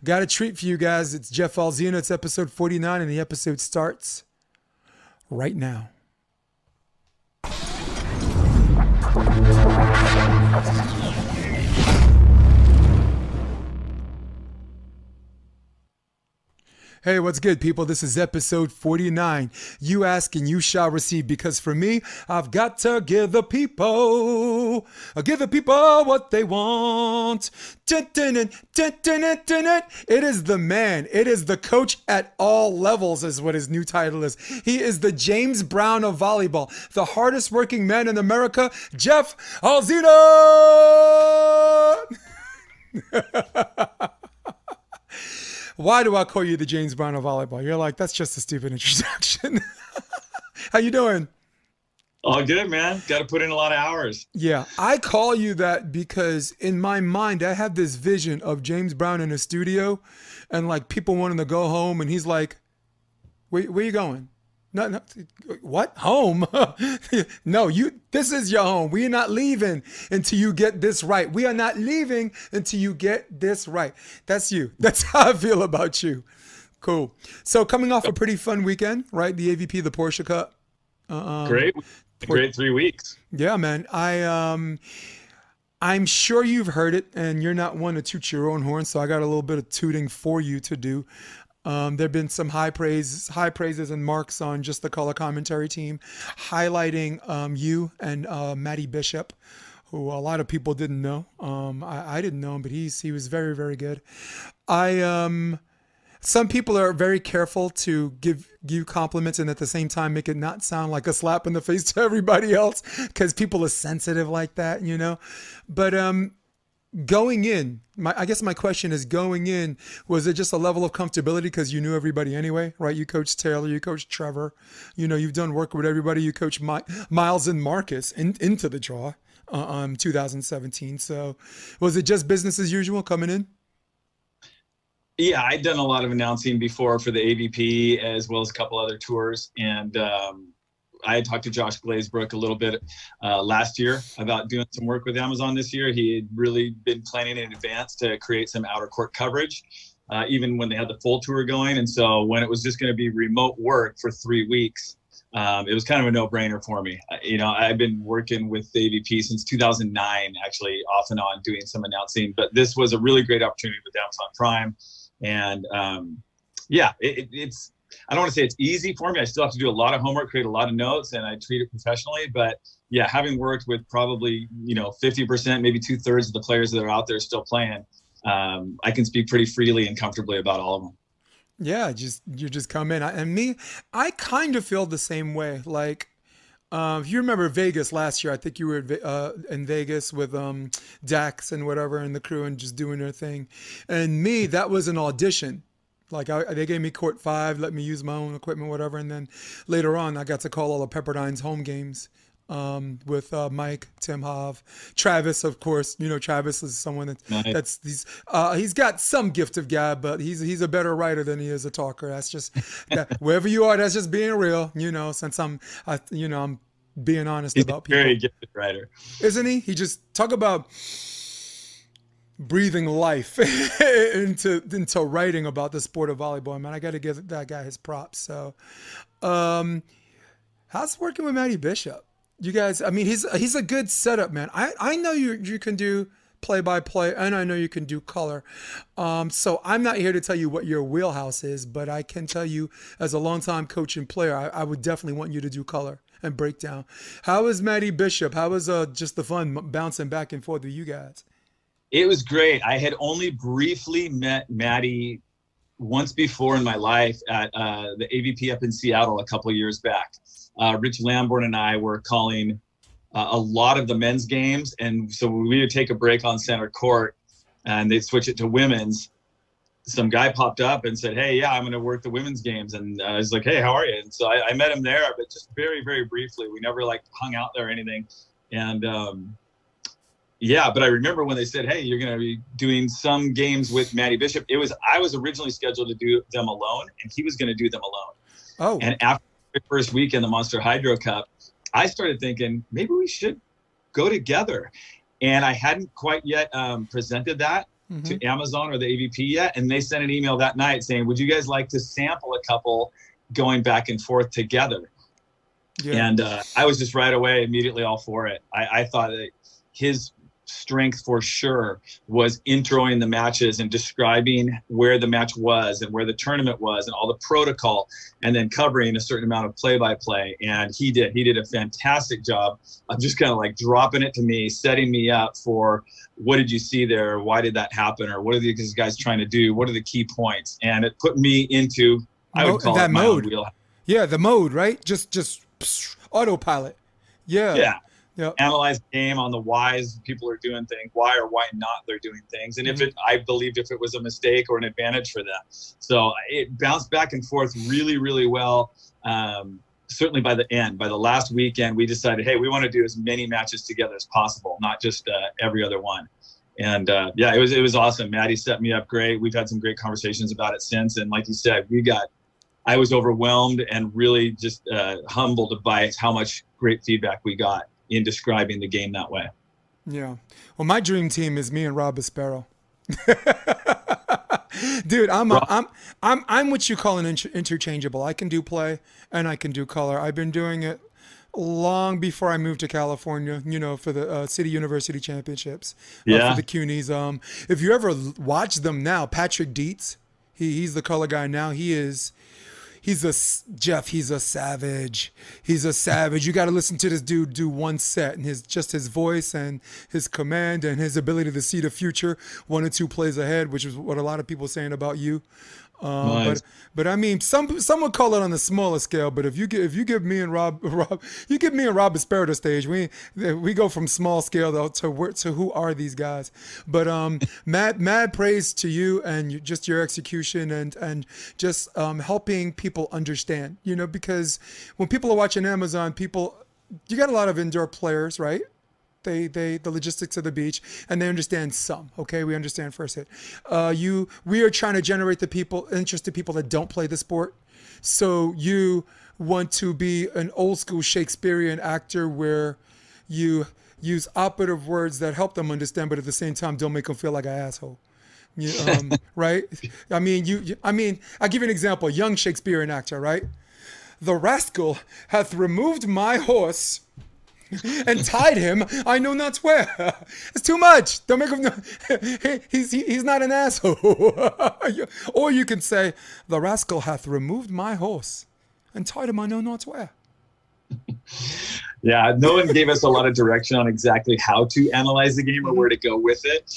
Got a treat for you guys. It's Jeff Alzina. It's episode 49, and the episode starts right now. Hey, what's good, people? This is episode 49. You ask and you shall receive, because for me, I've got to give the people what they want. It is the man. It is the coach at all levels is what his new title is. He is the James Brown of volleyball, the hardest working man in America, Jeff Alzina. Why do I call you the James Brown of volleyball? You're like, that's just a stupid introduction. How you doing? All good, man. Got to put in a lot of hours. Yeah, I call you that because in my mind, I have this vision of James Brown in a studio and like people wanting to go home. And he's like, where you going? No, what? Home? No, this is your home. We are not leaving until you get this right. We are not leaving until you get this right. That's you. That's how I feel about you. Cool. So coming off a pretty fun weekend, right? The AVP, the Porsche Cup. Great 3 weeks. Yeah, man. I'm sure you've heard it, and you're not one to toot your own horn, so I got a little bit of tooting for you to do. There have been some high praises and marks on just the color commentary team, highlighting you and Matty Bishop, who a lot of people didn't know. I didn't know him, but he was very, very good. Some people are very careful to give you compliments and at the same time make it not sound like a slap in the face to everybody else, because people are sensitive like that, you know. But going in, I guess my question is, going in, was it just a level of comfortability because you knew everybody anyway, right? You coached Taylor, you coached Trevor, you know, you've done work with everybody. You coached Miles and Marcus into the draw 2017. So was it just business as usual coming in? Yeah, I'd done a lot of announcing before for the AVP as well as a couple other tours. And I had talked to Josh Glazebrook a little bit last year about doing some work with Amazon this year. He had really been planning in advance to create some outer court coverage, even when they had the full tour going. And so when it was just going to be remote work for 3 weeks, it was kind of a no-brainer for me. You know, I've been working with the AVP since 2009, actually off and on doing some announcing. But this was a really great opportunity with Amazon Prime. And yeah, it's, I don't want to say it's easy for me. I still have to do a lot of homework, create a lot of notes, and I treat it professionally. But yeah, having worked with probably, 50%, maybe 2/3 of the players that are out there still playing, I can speak pretty freely and comfortably about all of them. Yeah, you just come in. I kind of feel the same way. Like, if you remember Vegas last year, I think you were in Vegas with Dax and whatever and the crew and just doing their thing. And me, that was an audition. Like they gave me court 5, let me use my own equipment, whatever. And then later on, I got to call all of Pepperdine's home games with Mike, Tim Hov, Travis, of course. You know, Travis is someone he's got some gift of gab, but he's a better writer than he is a talker. That's just wherever you are, that's just being real. You know, since I'm being honest about people. He's a very gifted writer, isn't he? He just talk about breathing life into writing about the sport of volleyball. Man, I got to give that guy his props. So, how's working with Matty Bishop? You guys, I mean, he's a good setup, man. I know you can do play-by-play, and I know you can do color. So I'm not here to tell you what your wheelhouse is, but I can tell you, as a longtime coach and player, I would definitely want you to do color and breakdown. How is Matty Bishop? How was just the fun bouncing back and forth with you guys? It was great. I had only briefly met Matty once before in my life at the AVP up in Seattle a couple of years back. Rich Lamborn and I were calling a lot of the men's games. And so when we would take a break on center court and they'd switch it to women's, some guy popped up and said, "Hey, yeah, I'm going to work the women's games." And I was like, "Hey, how are you?" And so I met him there, but just very, very briefly. We never like hung out there or anything. And yeah, but I remember when they said, "Hey, you're going to be doing some games with Matty Bishop." I was originally scheduled to do them alone, and he was going to do them alone. Oh. And after the first week in the Monster Hydro Cup, I started thinking maybe we should go together. And I hadn't quite yet presented that to Amazon or the AVP yet. And they sent an email that night saying, would you guys like to sample a couple going back and forth together? Yeah. And I was just right away, immediately all for it. I thought that his strength for sure was introing the matches and describing where the match was and where the tournament was and all the protocol, and then covering a certain amount of play-by-play. And he did a fantastic job of just kind of like dropping it to me, setting me up for what did you see there? Why did that happen? Or what are these guys trying to do? What are the key points? And it put me into, I would call that it my mode. own wheel. Yeah, the mode, right? Just autopilot. Yeah. Yeah. Yep. Analyze the game on the whys people are doing things, why or why not they're doing things, and I believed if it was a mistake or an advantage for them. So it bounced back and forth really, really well. Certainly by the last weekend, we decided, hey, we want to do as many matches together as possible, not just every other one. And yeah, it was awesome. Maddie set me up great. We've had some great conversations about it since, and like you said, I was overwhelmed and really just humbled by how much great feedback we got in describing the game that way. Yeah. Well, my dream team is me and Rob Aspero. Dude, I'm what you call an interchangeable. I can do play and I can do color. I've been doing it long before I moved to California, for the City University Championships. Yeah. For the CUNYs. If you ever watch them now, Patrick Dietz, he's the color guy now. He's a savage. He's a savage. You got to listen to this dude do one set, and his voice and his command and his ability to see the future 1 or 2 plays ahead, which is what a lot of people are saying about you. Nice. But I mean, some would call it on a smaller scale. But if you give me and Rob Aspero the stage, we go from small scale though to who are these guys? But mad praise to you and just your execution and just helping people understand. Because when people are watching Amazon, you got a lot of indoor players, right? The logistics of the beach, and they understand some. Okay, we understand first hit. We are trying to generate interested people that don't play the sport. So you want to be an old school Shakespearean actor where you use operative words that help them understand, but at the same time don't make them feel like an asshole. Right? I mean, I'll give you an example. A young Shakespearean actor, right? The rascal hath removed my horse and tied him, I know not where. It's too much. Don't make him. He's not an asshole. Or you can say, the rascal hath removed my horse and tied him, I know not where. Yeah, no one gave us a lot of direction on exactly how to analyze the game or where to go with it.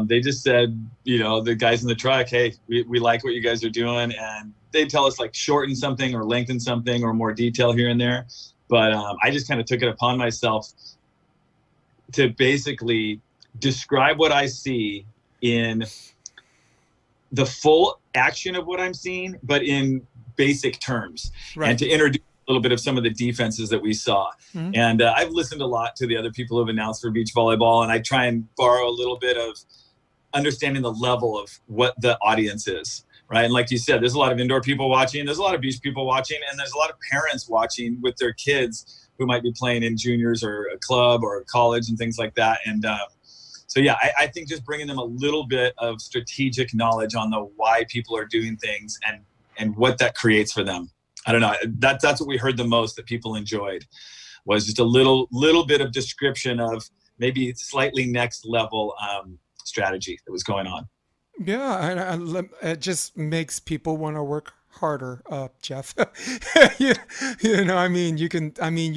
They just said, the guys in the truck, hey, we like what you guys are doing, and they tell us like shorten something or lengthen something or more detail here and there. But I just kind of took it upon myself to basically describe what I see in the full action of what I'm seeing, but in basic terms, right. And to introduce a little bit of some of the defenses that we saw. Mm-hmm. And I've listened a lot to the other people who have announced for beach volleyball, and I try and borrow a little bit of understanding the level of what the audience is. Right. And like you said, there's a lot of indoor people watching. There's a lot of beach people watching. And there's a lot of parents watching with their kids who might be playing in juniors or a club or a college and things like that. And so, yeah, I think just bringing them a little bit of strategic knowledge on the why people are doing things and what that creates for them. I don't know. That's what we heard the most that people enjoyed was just a little bit of description of maybe slightly next level strategy that was going on. Yeah, and it just makes people want to work harder, Jeff. You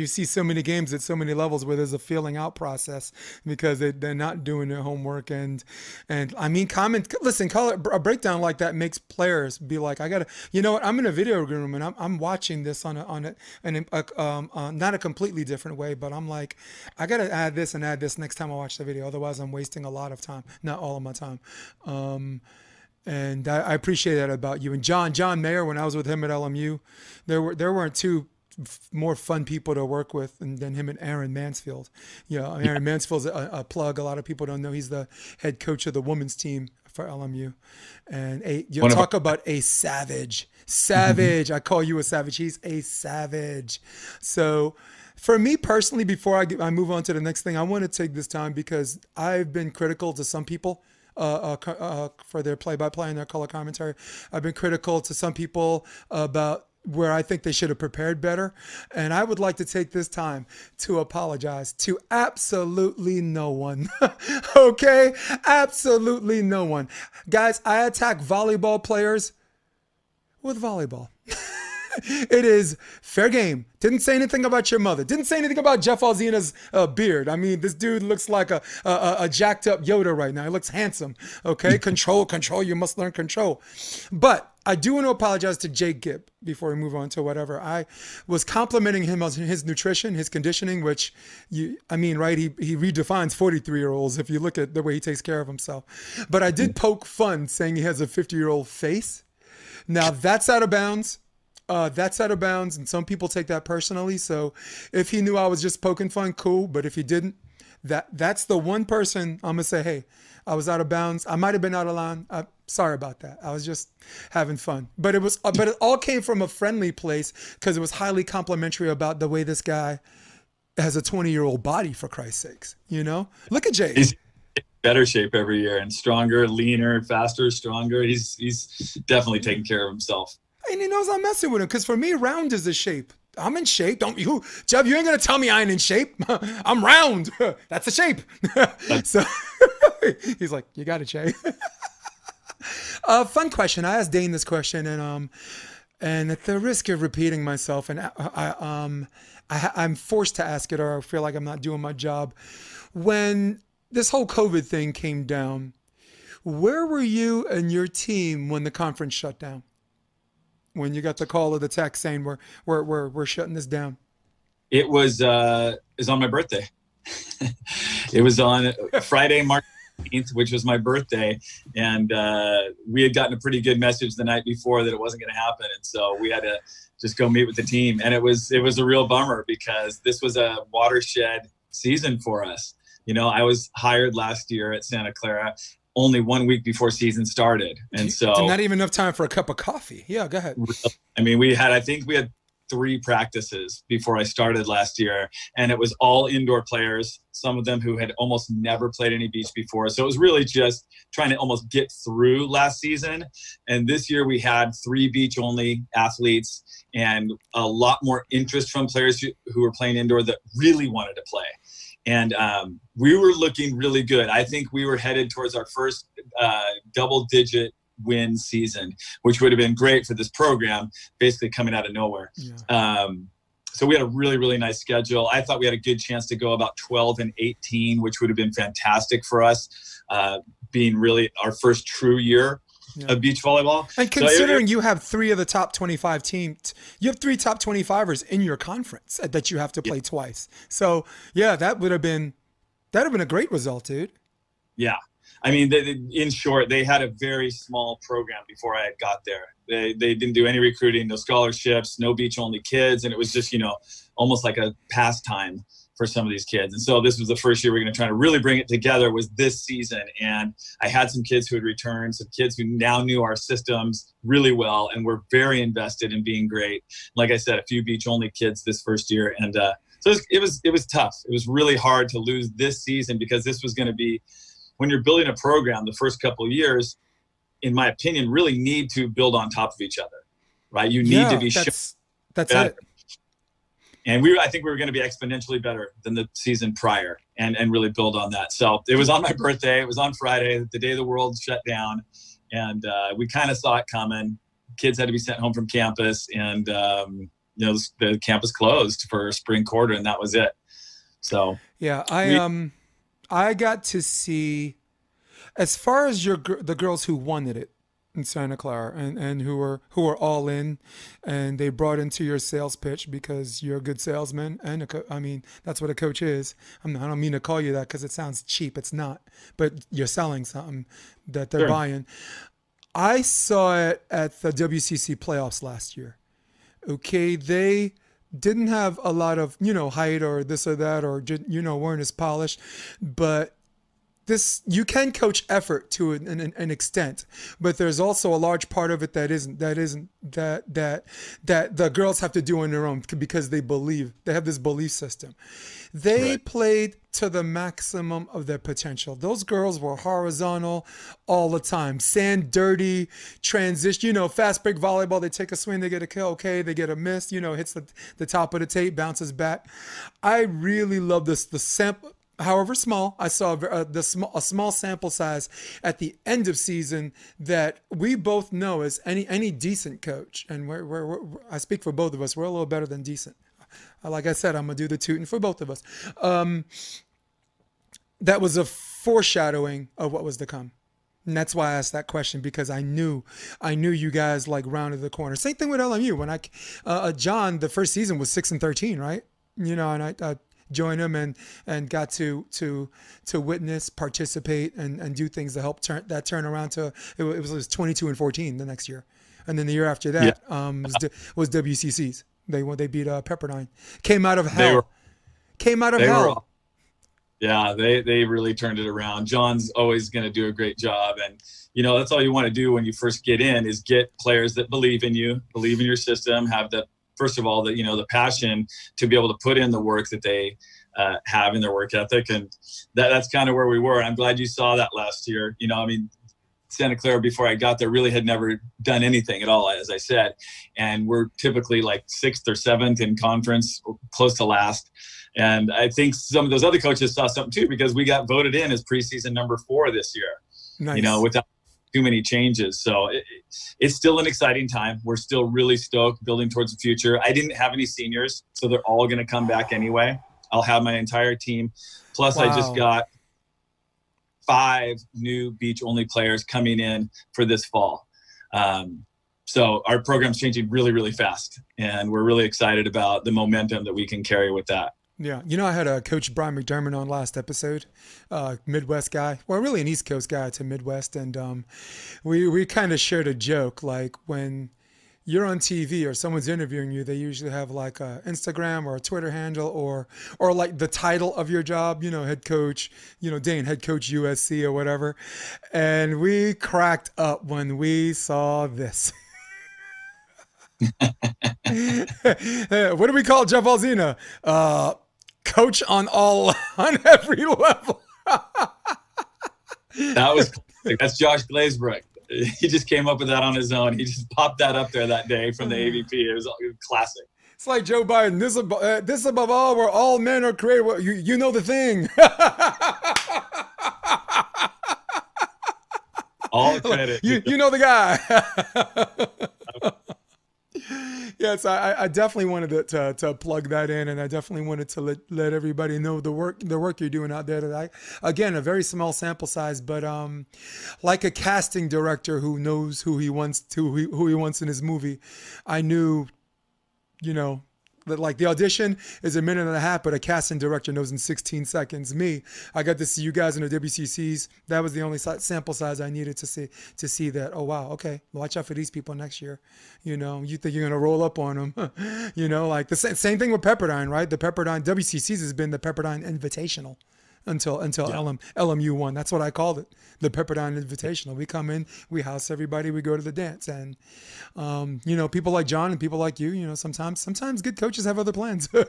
see so many games at so many levels where there's a feeling out process because they're not doing their homework. And I mean, a breakdown like that makes players be like, I gotta, I'm in a video room and I'm watching this on not a completely different way, but I'm like, I gotta add this next time I watch the video. Otherwise I'm wasting a lot of time, not all of my time. And I appreciate that about you. And John Mayer, when I was with him at LMU, there weren't two more fun people to work with than him and Aaron Mansfield. Aaron Mansfield's a plug. A lot of people don't know he's the head coach of the women's team for LMU. And talk about a savage. Savage. I call you a savage. He's a savage. So for me personally, before I move on to the next thing, I want to take this time because I've been critical to some people for their play-by-play and their color commentary. I've been critical to some people about where I think they should have prepared better. And I would like to take this time to apologize to absolutely no one. Okay? Absolutely no one. Guys, I attack volleyball players with volleyball. It is fair game. Didn't say anything about your mother. Didn't say anything about Jeff Alzina's beard. I mean, this dude looks like a jacked up Yoda right now. He looks handsome. Okay, control. You must learn control. But I do want to apologize to Jake Gibb before we move on to whatever. I was complimenting him on his nutrition, his conditioning, which right? He redefines 43-year-olds if you look at the way he takes care of himself. But I did poke fun saying he has a 50-year-old face. Now that's out of bounds. That's out of bounds, and some people take that personally. So if he knew I was just poking fun, cool. But if he didn't, that's the one person I'm gonna say, hey, I was out of bounds. I might have been out of line. Sorry about that. I was just having fun. But it all came from a friendly place because it was highly complimentary about the way this guy has a 20-year-old body, for Christ's sakes. You know, look at Jay. He's in better shape every year and stronger, leaner, faster, stronger. He's definitely taking care of himself. And he knows I'm messing with him because for me, round is the shape. I'm in shape. Don't you, Jeb? You ain't gonna tell me I ain't in shape. I'm round. That's the shape. So he's like, you got it, Jay. Fun question. I asked Dane this question, and at the risk of repeating myself, and I'm forced to ask it, or I feel like I'm not doing my job. When this whole COVID thing came down, where were you and your team when the conference shut down? When you got the call or the text saying we're shutting this down? It was on my birthday. It was on Friday, March 18th, which was my birthday, and we had gotten a pretty good message the night before that it wasn't going to happen, and so we had to just go meet with the team. And it was a real bummer because this was a watershed season for us. You know, I was hired last year at Santa Clara only 1 week before season started. And so not even enough time for a cup of coffee. Yeah, go ahead. I mean, I think we had 3 practices before I started last year, and it was all indoor players, some of them who had almost never played any beach before. So it was really just trying to almost get through last season. And this year we had 3 beach only athletes and a lot more interest from players who were playing indoor that really wanted to play. And we were looking really good. I think we were headed towards our first double-digit win season, which would have been great for this program, basically coming out of nowhere. Yeah. So we had a really, really nice schedule. I thought we had a good chance to go about 12-18, which would have been fantastic for us, being really our first true year of beach volleyball. And considering you have 3 of the top 25 teams, you have 3 top 25ers in your conference that you have to play twice. So yeah, that would have been a great result, dude. Yeah. I mean, in short, they had a very small program before I had got there. They didn't do any recruiting, no scholarships, no beach only kids. And it was just, almost like a pastime for some of these kids. And so this was the first year we're going to try to really bring it together, was this season. And I had some kids who had returned, some kids who now knew our systems really well and were very invested in being great. Like I said, a few beach only kids this first year. And so it was tough. It was really hard to lose this season because this was going to be, when you're building a program, the first couple of years, in my opinion, really need to build on top of each other, right? You need to be that's better. It. And I think we were going to be exponentially better than the season prior and really build on that. So it was on my birthday. It was on Friday, the day the world shut down. And we kind of saw it coming. Kids had to be sent home from campus. And, the campus closed for spring quarter, and that was it. So yeah, I got to see, as far as the girls who wanted it in Santa Clara and who were all in, and they brought into your sales pitch because you're a good salesman, and that's what a coach is. I don't mean to call you that because it sounds cheap. It's not, but you're selling something that they're buying. I saw it at the WCC playoffs last year. Okay, they didn't have a lot of height or this or that, or weren't as polished, but this, you can coach effort to an extent, but there's also a large part of it that the girls have to do on their own because they have this belief system. They Right. played to the maximum of their potential. Those girls were horizontal all the time. Sand, dirty, transition, fast break volleyball. They take a swing, they get a kill. Okay, they get a miss, hits the top of the tape, bounces back. I really love this. The sample, however small, I saw a small sample size at the end of season that we both know as any decent coach, and I speak for both of us, we're a little better than decent. Like I said, I'm gonna do the tooting for both of us. That was a foreshadowing of what was to come. And that's why I asked that question, because I knew you guys like rounded the corner. Same thing with LMU. When John, the first season was 6-13, right? And I joined him and got to witness, participate, and do things to help turn around to it was 22-14 the next year, and then the year after that was WCC's. They beat Pepperdine. Came out of hell. Yeah, they really turned it around. John's always going to do a great job. And, that's all you want to do when you first get in is get players that believe in you, believe in your system, have first of all, the passion to be able to put in the work that they have in their work ethic. And that's kind of where we were. I'm glad you saw that last year. Santa Clara, before I got there, really had never done anything at all, as I said. And we're typically like 6th or 7th in conference, close to last. And I think some of those other coaches saw something too, because we got voted in as preseason number 4 this year, nice. Without too many changes. So it's still an exciting time. We're still really stoked, building towards the future. I didn't have any seniors, so they're all going to come back anyway. I'll have my entire team. Plus, wow. I just got 5 new beach-only players coming in for this fall. So our program's changing really, really fast, and we're really excited about the momentum that we can carry with that. Yeah. I had a Coach Brian McDermott on last episode, Midwest guy. Well, really an East Coast guy to Midwest. And we kind of shared a joke, like when you're on TV or someone's interviewing you, they usually have like a Instagram or a Twitter handle or like the title of your job, head coach, Dane, head coach USC or whatever. And we cracked up when we saw this. What do we call Jeff Alzina? Coach on every level. That's Josh Glazebrook. He just came up with that on his own. He just popped that up there that day from the AVP. It was classic. It's like Joe Biden. This above all, where all men are created. Well, you know the thing. All credit. You know the guy. Yes, I definitely wanted to plug that in, and I definitely wanted to let everybody know the work you're doing out there. That again, a very small sample size, but like a casting director who knows who he wants in his movie, I knew, that like the audition is a minute and a half, but a casting director knows in 16 seconds. I got to see you guys in the WCCs. That was the only sample size I needed to see that. Oh wow, okay, watch out for these people next year. You think you're gonna roll up on them. Like the same thing with Pepperdine, right? The Pepperdine WCCs has been the Pepperdine Invitational until LMU won. That's what I called it, the Pepperdine Invitational. We come in, we house everybody, we go to the dance, and people like John and people like you, sometimes good coaches have other plans. Yeah.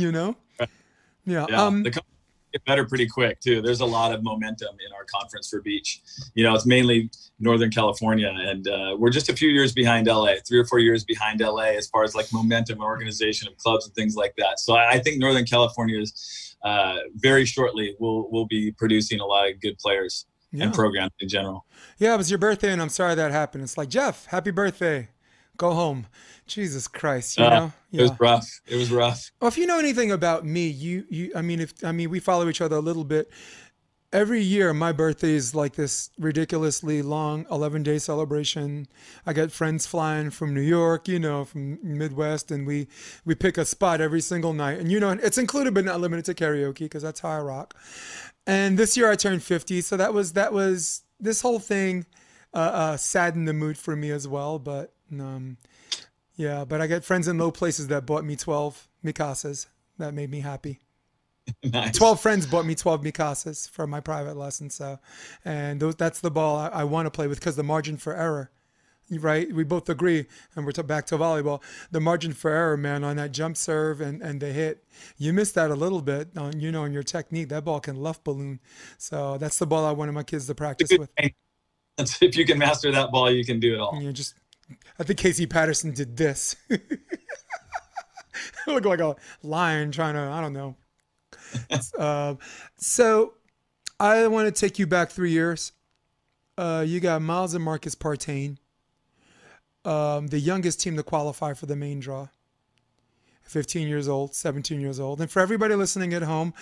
The coaches get better pretty quick too. There's a lot of momentum in our conference for beach. It's mainly Northern California, and we're just a few years behind LA, 3 or 4 years behind LA as far as like momentum, organization of clubs and things like that. So I think Northern California is very shortly we'll be producing a lot of good players and programs in general. Yeah, it was your birthday, and I'm sorry that happened. It's like, Jeff, happy birthday. Go home. Jesus Christ, It was rough. It was rough. Well, if you know anything about me, we follow each other a little bit. Every year, my birthday is like this ridiculously long 11-day celebration. I get friends flying from New York, from Midwest, and we pick a spot every single night. And it's included but not limited to karaoke, because that's how I rock. And this year I turned 50, so that was this whole thing saddened the mood for me as well. But but I got friends in low places that bought me 12 Mikasas. That made me happy. Nice. 12 friends bought me 12 Mikasas for my private lesson. So, and that's the ball I want to play with, because the margin for error, right? We both agree, and we're back to volleyball. The margin for error, man, on that jump serve and the hit, you missed that a little bit on, in your technique. That ball can luff balloon. So that's the ball I wanted my kids to practice with. If you can master that ball, you can do it all. I think Casey Patterson did this. It looked like a lion trying to, I don't know. So I want to take you back 3 years. You got Miles and Marcus Partain, the youngest team to qualify for the main draw. 15 years old, 17 years old. And for everybody listening at home,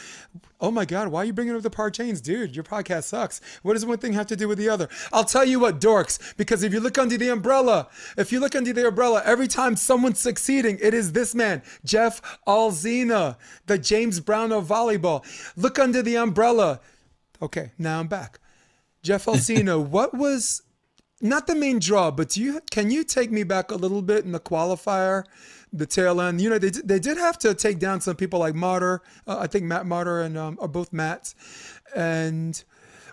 oh my God, why are you bringing up the Partains? Dude, your podcast sucks. What does one thing have to do with the other? I'll tell you what, dorks, because if you look under the umbrella, every time someone's succeeding, it is this man, Jeff Alzina, the James Brown of volleyball. Look under the umbrella. Okay, now I'm back. Jeff Alzina, what was, not the main draw, but can you take me back a little bit in the qualifier? The tail end, they did have to take down some people like Martyr. I think Matt Martyr and are both Matts. And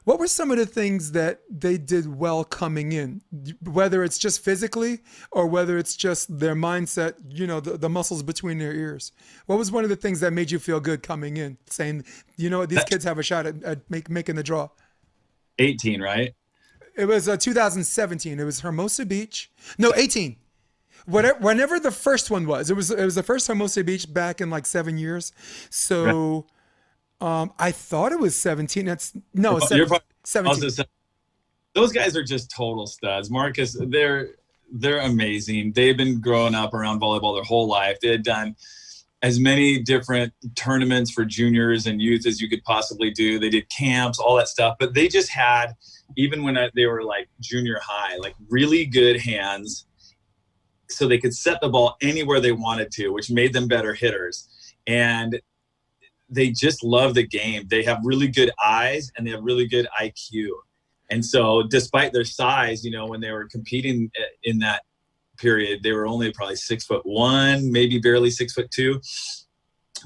what were some of the things that they did well coming in, whether it's just physically or whether it's just their mindset, the muscles between their ears? What was one of the things that made you feel good coming in, saying, these kids have a shot at making the draw? 18, right? It was 2017. It was Hermosa Beach. No, 18. Whenever the first one was, it was the first Hermosa Beach back in like 7 years. So I thought it was 17. No, 17. Those guys are just total studs. Marcus, they're amazing. They've been growing up around volleyball their whole life. They had done as many different tournaments for juniors and youth as you could possibly do. They did camps, all that stuff. But they just had, even when they were like junior high, like really good hands. So they could set the ball anywhere they wanted to, which made them better hitters. And they just love the game. They have really good eyes and they have really good IQ. And so despite their size, when they were competing in that period, they were only probably 6'1", maybe barely 6'2".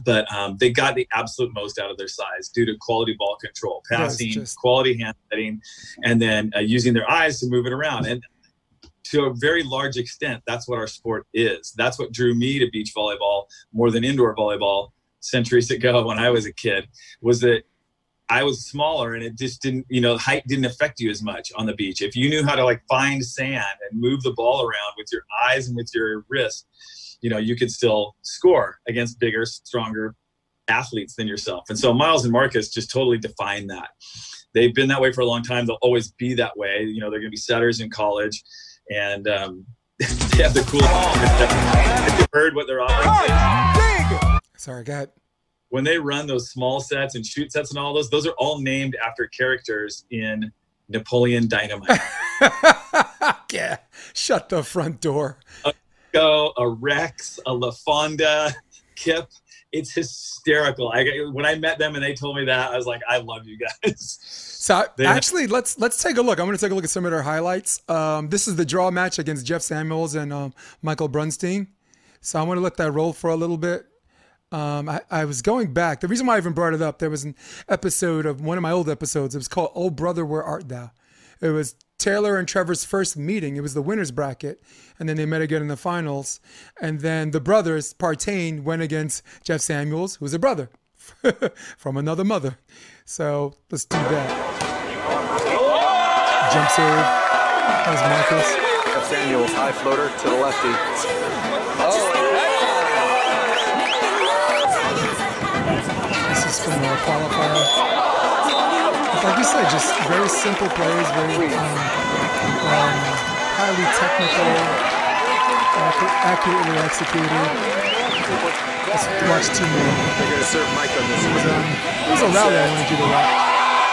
But they got the absolute most out of their size due to quality ball control, passing, quality hand setting, and then using their eyes to move it around. And to a very large extent, that's what our sport is. That's what drew me to beach volleyball more than indoor volleyball centuries ago when I was a kid, was that I was smaller and it just didn't, height didn't affect you as much on the beach. If you knew how to find sand and move the ball around with your eyes and with your wrist, you could still score against bigger, stronger athletes than yourself. And so Miles and Marcus just totally define that. They've been that way for a long time. They'll always be that way. They're going to be setters in college. And they have the coolest. Have you heard what their offense is? Sorry, go ahead. When they run those small sets and shoot sets and all those are all named after characters in Napoleon Dynamite. Yeah, shut the front door. A Rex, a La Fonda, Kip. It's hysterical. When I met them and they told me that, I was like, I love you guys. So actually, let's take a look. I'm going to take a look at some of their highlights. This is the draw match against Jeff Samuels and Michael Brunstein. So I want to let that roll for a little bit. I was going back. The reason why I even brought it up, there was an episode of one of my old episodes. It was called "Oh Brother, Where Art Thou?" It was Taylor and Trevor's first meeting. It was the winner's bracket. And then they met again in the finals. And then the brothers, Partain, went against Jeff Samuels, who's a brother from another mother. So let's do that. Jump serve. That was Marcus. Jeff Samuels, high floater to the lefty. This is from our qualifier. Like you said, just very simple plays, very highly technical, accurately executed. Let's watch two more. They're going to serve Mike on this. It was a rally I wanted you to watch.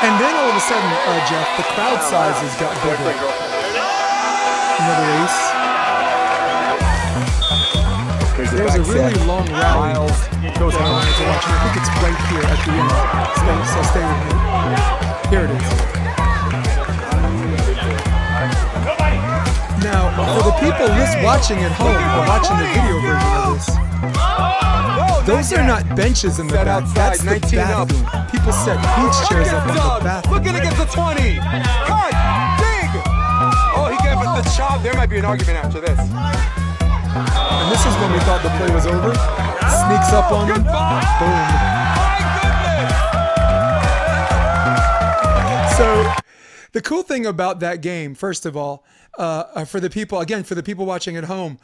And then all of a sudden, Jeff, the crowd sizes got bigger. Another ace. There was a really long rally that I wanted to watch, and I think it's right here at the end. So stay with me. Here it is. Now, for the people watching at home or watching the video version of this, Those are not benches in the Set back. outside, That's the 19 up. bathroom. People set beach chairs up in the bathroom. Looking against the 20. Cut. Dig. Oh, he gave us the chop. There might be an argument after this. And this is when we thought the play was over. Sneaks up on him. Boom. So the cool thing about that game, first of all, for the people watching at home,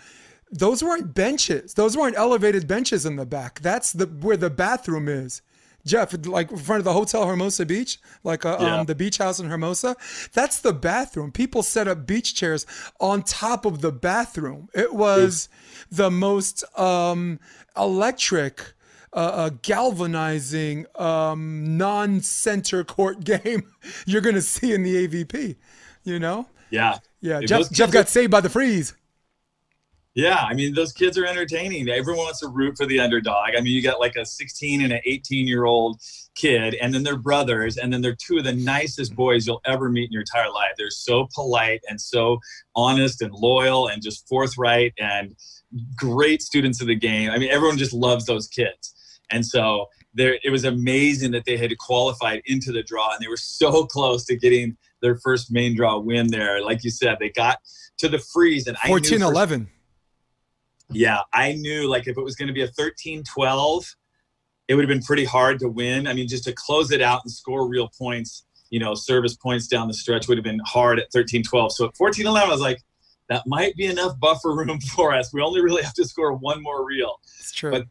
those weren't benches. Those weren't elevated benches in the back. That's where the bathroom is. Jeff, like in front of the Hotel Hermosa Beach, like the beach house in Hermosa, that's the bathroom. People set up beach chairs on top of the bathroom. It was the most electric, galvanizing, non-center court game you're going to see in the AVP, you know? Yeah. Yeah, Jeff got saved by the freeze. Yeah, I mean, those kids are entertaining. Everyone wants to root for the underdog. I mean, you got like a 16 and an 18-year-old kid, and then their brothers, and then they're two of the nicest boys you'll ever meet in your entire life. They're so polite and so honest and loyal and just forthright and great students of the game. I mean, everyone just loves those kids. And so it was amazing that they had qualified into the draw, and they were so close to getting their first main draw win there. Like you said, they got to the freeze, and 14-11. Yeah, I knew like if it was going to be a 13-12, it would have been pretty hard to win. I mean, just to close it out and score real points, you know, service points down the stretch would have been hard at 13-12. So at 14-11, I was like, that might be enough buffer room for us. We only really have to score one more reel. It's true. But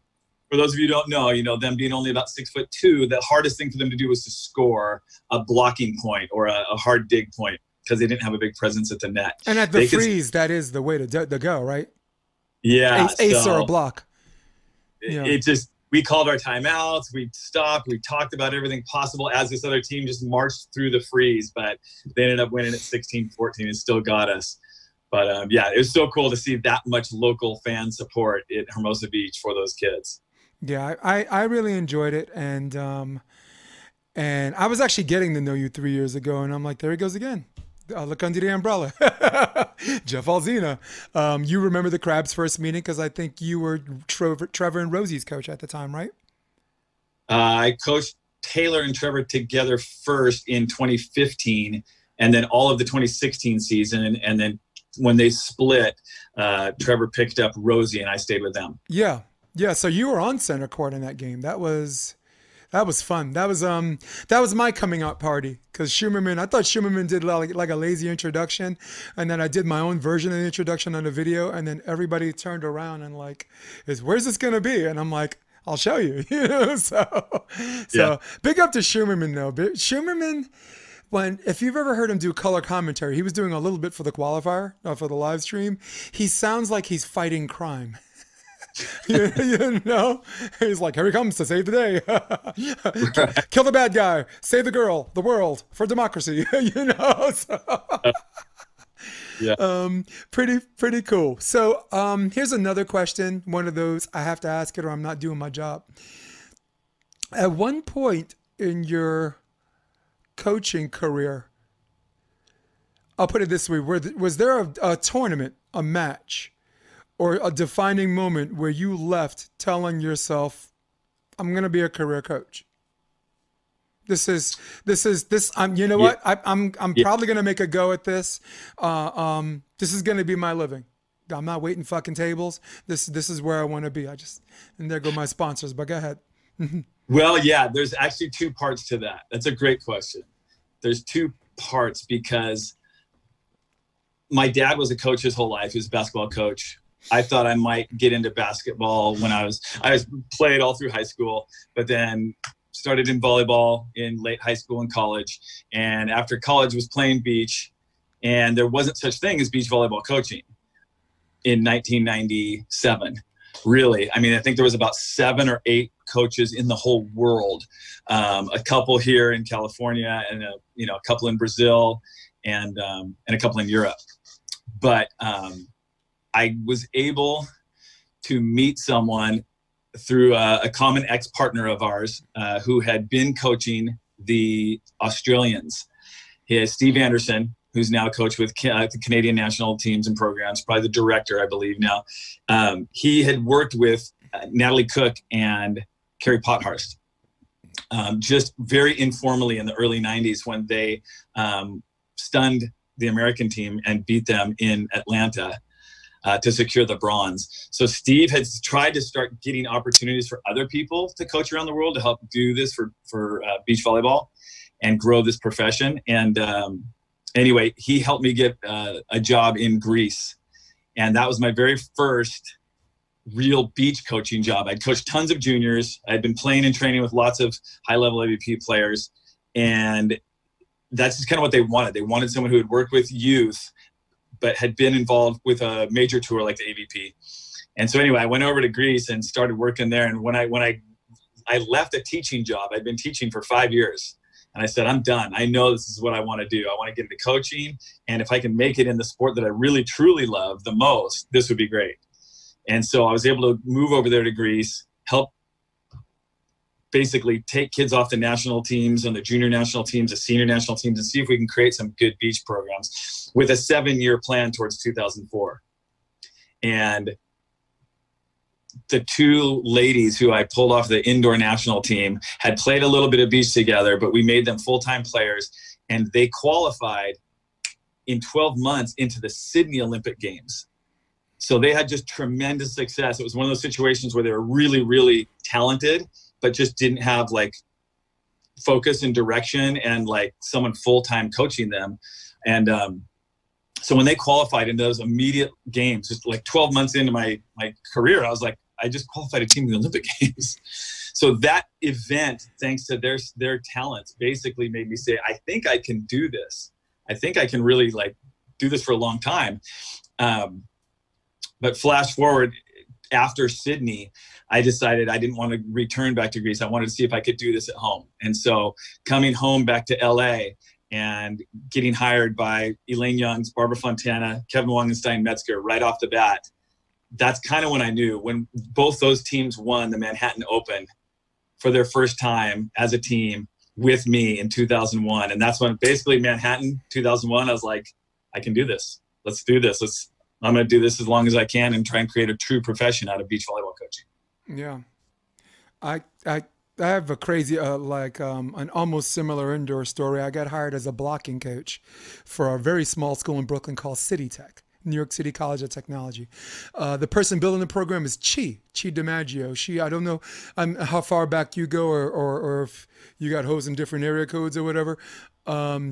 for those of you who don't know, you know, them being only about 6'2", the hardest thing for them to do was to score a blocking point or a hard dig point because they didn't have a big presence at the net. And at the freeze, that is the way to go, right? Yeah. Ace or a block. Yeah. It just, we called our timeouts. We stopped. We talked about everything possible as this other team just marched through the freeze, but they ended up winning at 16-14 and still got us. But yeah, it was so cool to see that much local fan support at Hermosa Beach for those kids. Yeah, I really enjoyed it. And I was actually getting to know you 3 years ago, and I'm like, there he goes again. Look under the umbrella. Jeff Alzina. You remember the Crabs' first meeting because I think you were Trevor and Rosie's coach at the time, right? I coached Taylor and Trevor together first in 2015, and then all of the 2016 season. And then when they split, Trevor picked up Rosie, and I stayed with them. Yeah. Yeah. So you were on center court in that game. That was fun. That was my coming out party because I thought Schumerman did like a lazy introduction, and then I did my own version of the introduction on the video, and then everybody turned around and like, where's this gonna be? And I'm like, I'll show you. You know, so big up to Schumerman though. Schumerman, if you've ever heard him do color commentary, he was doing a little bit for the qualifier, for the live stream. He sounds like he's fighting crime. you know, he's like, here he comes to save the day. Kill the bad guy, save the girl, the world, for democracy. You know, so, yeah. Pretty cool. So here's another question, one of those I have to ask it or I'm not doing my job. At one point in your coaching career, I'll put it this way, was there a tournament, a match, or a defining moment where you left telling yourself, I'm going to be a career coach? You know what? I'm probably going to make a go at this. This is going to be my living. I'm not waiting fucking tables. This is where I want to be. And there go my sponsors, but go ahead. Well, yeah, there's actually two parts to that. That's a great question. There's two parts because my dad was a coach his whole life. He was a basketball coach. I thought I might get into basketball when I played all through high school, but then started in volleyball in late high school and college. And after college was playing beach, and there wasn't such thing as beach volleyball coaching in 1997. Really. I mean, I think there was about 7 or 8 coaches in the whole world. A couple here in California and a couple in Brazil and a couple in Europe. But I was able to meet someone through a common ex-partner of ours who had been coaching the Australians. He has Steve Anderson, who's now coach with the Canadian national teams and programs, probably the director, I believe now. He had worked with Natalie Cook and Carrie Potthurst. Just very informally in the early 90s when they stunned the American team and beat them in Atlanta to secure the bronze. So Steve had tried to start getting opportunities for other people to coach around the world to help do this for beach volleyball and grow this profession. And anyway, he helped me get a job in Greece. And that was my very first real beach coaching job. I'd coached tons of juniors. I'd been playing and training with lots of high-level AVP players. And that's just kind of what they wanted. They wanted someone who had worked with youth, but had been involved with a major tour like the AVP. And so anyway, I went over to Greece and started working there. And when I left a teaching job, I'd been teaching for 5 years. And I said, I'm done. I know this is what I want to do. I want to get into coaching. And if I can make it in the sport that I really, truly love the most, this would be great. And so I was able to move over there to Greece, help basically take kids off the national teams and the junior national teams, the senior national teams, and see if we can create some good beach programs with a 7-year plan towards 2004. And the two ladies who I pulled off the indoor national team had played a little bit of beach together, but we made them full-time players, and they qualified in 12 months into the Sydney Olympic Games. So they had just tremendous success. It was one of those situations where they were really, really talented, but just didn't have like focus and direction and like someone full-time coaching them. And so when they qualified in those immediate games, just like 12 months into my career, I was like, I just qualified a team in the Olympic Games. So that event, thanks to their talents, basically made me say, I think I can do this. I think I can really like do this for a long time. But flash forward, after Sydney, I decided I didn't want to return back to Greece. I wanted to see if I could do this at home. And so coming home back to LA and getting hired by Elaine Youngs, Barbara Fontana, Kevin Wong, and Stein Metzger right off the bat, that's kind of when I knew. When both those teams won the Manhattan Open for their first time as a team with me in 2001. And that's when basically Manhattan 2001, I was like, I can do this. Let's do this. I'm going to do this as long as I can and try and create a true profession out of beach volleyball coaching. Yeah. I have a crazy, an almost similar indoor story. I got hired as a blocking coach for a very small school in Brooklyn called City Tech, New York City College of Technology. The person building the program is Chi DiMaggio. I don't know how far back you go or if you got hoes in different area codes or whatever.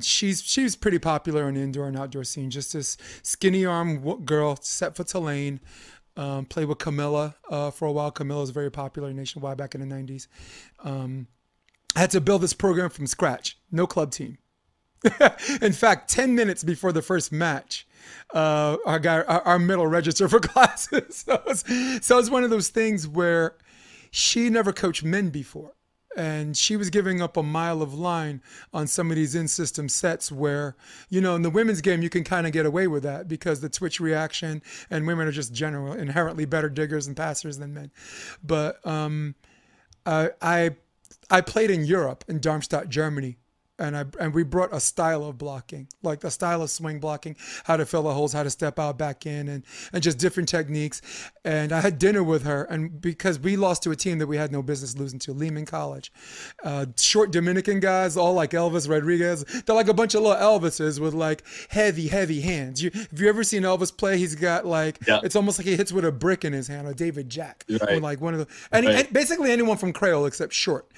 She's pretty popular in the indoor and outdoor scene. Just this skinny arm girl, set for Tulane. Played with Camilla for a while. Camilla was very popular nationwide back in the 90s. I had to build this program from scratch. No club team. In fact, 10 minutes before the first match, our middle registered for classes. So it's one of those things where she never coached men before. And she was giving up a mile of line on some of these in-system sets where, in the women's game, you can kind of get away with that because the twitch reaction and women are just inherently better diggers and passers than men. But I played in Europe, in Darmstadt, Germany. And we brought a style of blocking, like a style of swing blocking, how to fill the holes, how to step out back in, and just different techniques. And I had dinner with her, and because we lost to a team that we had no business losing to, Lehman College. Short Dominican guys, all like Elvis Rodriguez. They're like a bunch of little Elvises with like heavy hands. Have you ever seen Elvis play? He's got like, It's almost like he hits with a brick in his hand, or David Jack. Right. Or like one of the, and basically anyone from Creole except short.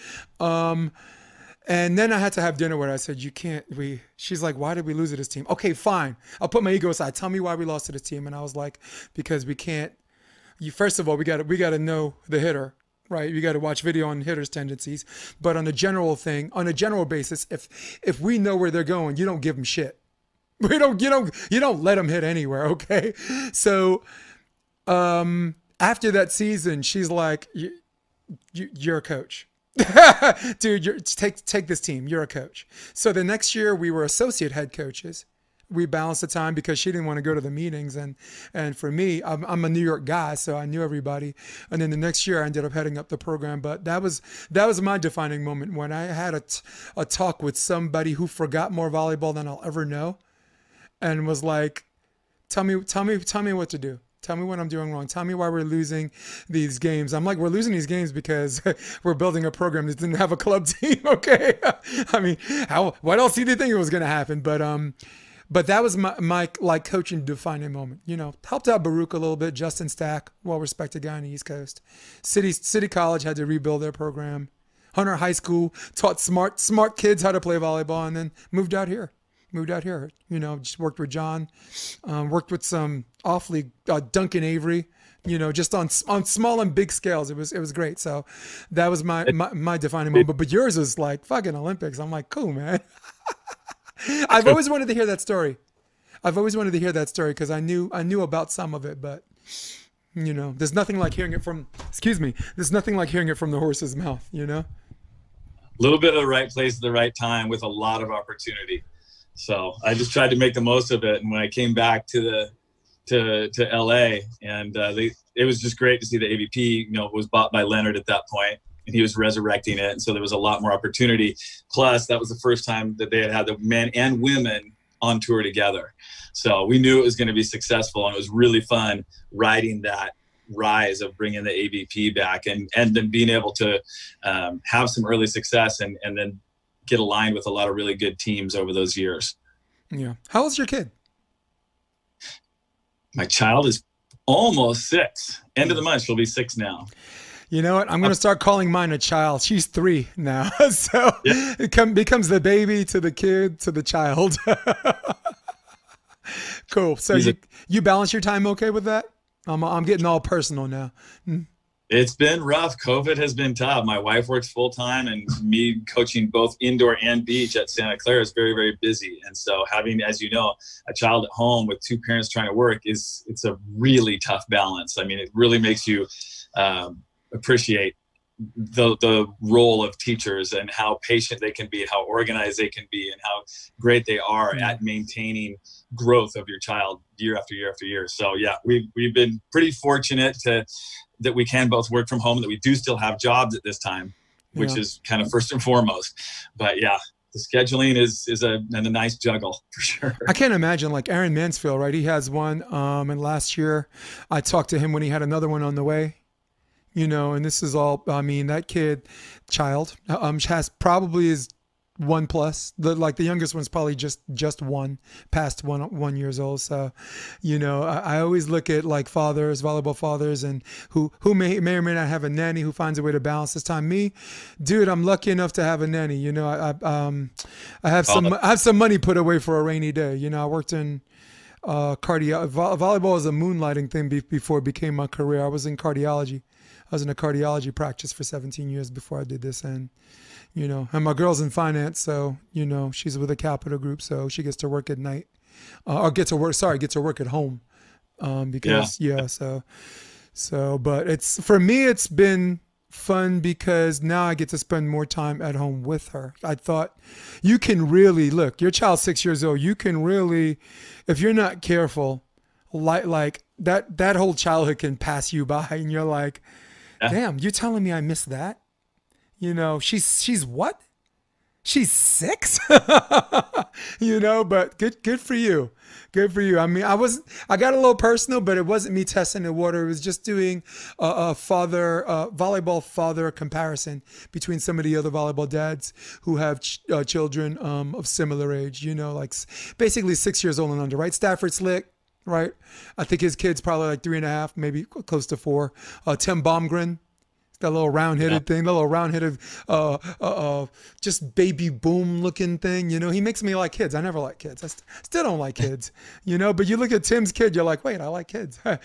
And then I had to have dinner with her. I said, she's like, why did we lose to this team? Okay, fine. I'll put my ego aside. Tell me why we lost to this team. And I was like, because we can't, first of all, we got to know the hitter, right? You got to watch video on hitters' tendencies. But on a general basis, if we know where they're going, you don't give them shit. You don't let them hit anywhere. Okay. So, after that season, she's like, you're a coach. Dude, take this team. You're a coach. So the next year we were associate head coaches. We balanced the time because she didn't want to go to the meetings. And for me, I'm a New York guy, so I knew everybody. And then the next year I ended up heading up the program. But that was my defining moment when I had a talk with somebody who forgot more volleyball than I'll ever know, and was like, tell me what to do. Tell me what I'm doing wrong. Tell me why we're losing these games. I'm like, we're losing these games because we're building a program that didn't have a club team. Okay. I mean, what else did you think it was going to happen? But that was my like coaching defining moment. You know, helped out Baruch a little bit. Justin Stack, well-respected guy on the East Coast. City College had to rebuild their program. Hunter High School taught smart kids how to play volleyball, and then moved out here. You know, just worked with John, worked with some awfully Duncan Avery. You know, just on small and big scales. It was great. So that was my defining moment. But yours was like fucking Olympics. I'm like, cool, man. I've always wanted to hear that story. Because I knew about some of it, but you know, there's nothing like hearing it from. There's nothing like hearing it from the horse's mouth. You know. A little bit of the right place at the right time with a lot of opportunity. So I just tried to make the most of it. And when I came back to LA, and it was just great to see the AVP, you know, was bought by Leonard at that point, and he was resurrecting it. And so there was a lot more opportunity. Plus, that was the first time that they had the men and women on tour together. So we knew it was going to be successful, and it was really fun riding that rise of bringing the AVP back and then being able to have some early success and then get aligned with a lot of really good teams over those years. Yeah. How old's your kid? My child is almost 6. End of the month, she'll be 6 now. You know what? I'm going to start calling mine a child. She's 3 now. So yeah. It becomes the baby to the kid to the child. Cool. So you balance your time okay with that? I'm getting all personal now. It's been rough. COVID has been tough. My wife works full time, and me coaching both indoor and beach at Santa Clara is very, very busy. And so having, as you know, a child at home with 2 parents trying to work it's a really tough balance. I mean, it really makes you appreciate the role of teachers and how patient they can be, how organized they can be, and how great they are at maintaining growth of your child year after year after year. So yeah, we've been pretty fortunate that we can both work from home, and that we do still have jobs at this time, which is kind of first and foremost. But yeah, the scheduling is a nice juggle for sure. I can't imagine, like Aaron Mansfield, right? He has one, and last year I talked to him when he had another one on the way. You know, and this is all, I mean, that child has probably is 1+. The youngest one's probably just past 1 years old. So, you know, I always look at like fathers, volleyball fathers, and who may or may not have a nanny who finds a way to balance this time. Me, dude, I'm lucky enough to have a nanny. You know, I have some money put away for a rainy day. You know, I worked in volleyball is a moonlighting thing before it became my career. I was in cardiology. I was in a cardiology practice for 17 years before I did this. And, you know, and my girl's in finance. So, you know, she's with a capital group. So she gets to work at night gets to work at home. But for me, it's been fun because now I get to spend more time at home with her. I thought you can really look, your child's 6 years old. You can really, if you're not careful, like that whole childhood can pass you by, and you're like, damn, you're telling me I missed that? You know, she's what? She's 6? You know, but good for you. Good for you. I mean, I got a little personal, but it wasn't me testing the water. It was just doing a volleyball father comparison between some of the other volleyball dads who have children of similar age, you know, like basically 6 years old and under, right? Stafford Slick, right? I think his kid's probably like 3.5, maybe close to 4. Tim Baumgren, that little round-headed thing, the little round-headed, just baby boom looking thing. You know, he makes me like kids. I never like kids. I still don't like kids, you know, but you look at Tim's kid, you're like, wait, I like kids. Jeff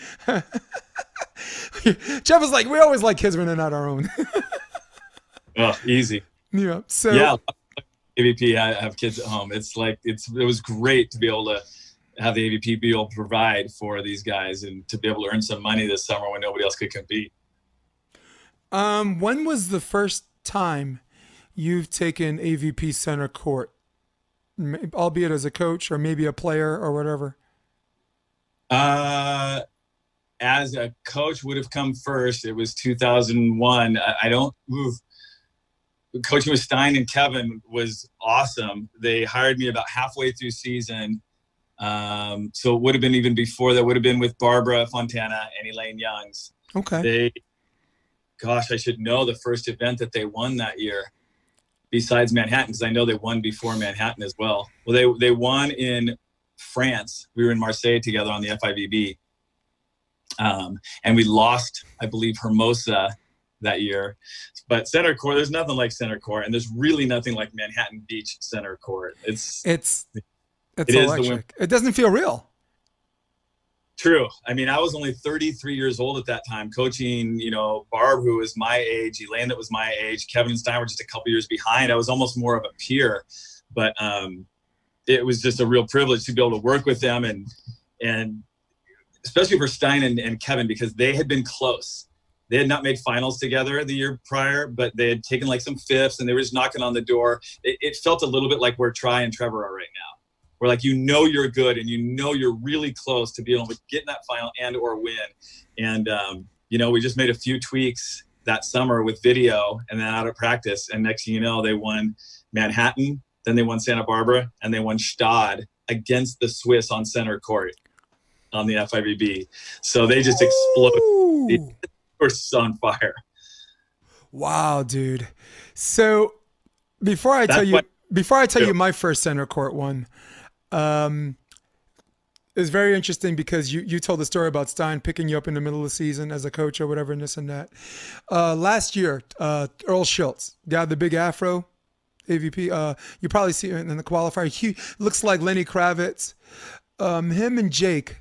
is like, we always like kids when they're not our own. Oh, easy. Yeah. So yeah, AVP, I have kids at home. It's like, it was great to be able to have the AVP be able to provide for these guys and to be able to earn some money this summer when nobody else could compete. When was the first time you've taken AVP center court, albeit as a coach or maybe a player or whatever? As a coach would have come first. It was 2001. Coaching with Stein and Kevin was awesome. They hired me about halfway through season So it would have been even before that. Would have been with Barbara Fontana and Elaine Youngs. Okay. Gosh, I should know the first event that they won that year besides Manhattan, because I know they won before Manhattan as well. Well, they won in France. We were in Marseille together on the FIVB. And we lost, I believe, Hermosa that year. But center court, there's nothing like center court, and there's really nothing like Manhattan Beach center court. It's electric. It doesn't feel real. True. I mean, I was only 33 years old at that time, coaching, Barb, who was my age, Elaine, that was my age, Kevin and Stein were just a couple years behind. I was almost more of a peer, but it was just a real privilege to be able to work with them, and especially for Stein and Kevin, because they had been close. They had not made finals together the year prior, but they had taken like some fifths, and they were just knocking on the door. It felt a little bit like where Tri and Trevor are right now. Where like you're good, and you're really close to being able to get in that final and or win. And we just made a few tweaks that summer with video and then out of practice. And next thing you know, they won Manhattan, then they won Santa Barbara, and they won Stade against the Swiss on center court on the FIVB. So they just exploded. They were on fire. Wow, dude. So before I tell you my first center court one, it's very interesting because you told the story about Stein picking you up in the middle of the season as a coach or whatever, and this and that. Last year, Earl Schultz, guy with the big afro, AVP. You probably see him in the qualifier. He looks like Lenny Kravitz. Him and Jake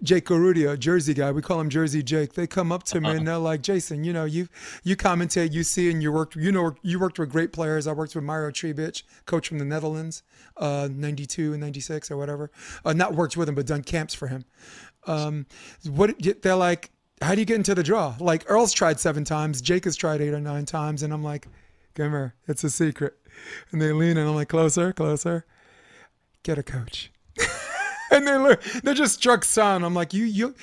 Garudia, Jersey guy, we call him Jersey Jake. They come up to me and they're like, Jason, you commentate, you see, and you worked with great players. I worked with Mario Trebic, coach from the Netherlands, 92 and 96 or whatever. Not worked with him, but done camps for him. They're like, how do you get into the draw? Like Earl's tried 7 times, Jake has tried 8 or 9 times, and I'm like, come here, it's a secret. And they lean and I'm like, closer, get a coach. And they're just struck son. I'm like, you young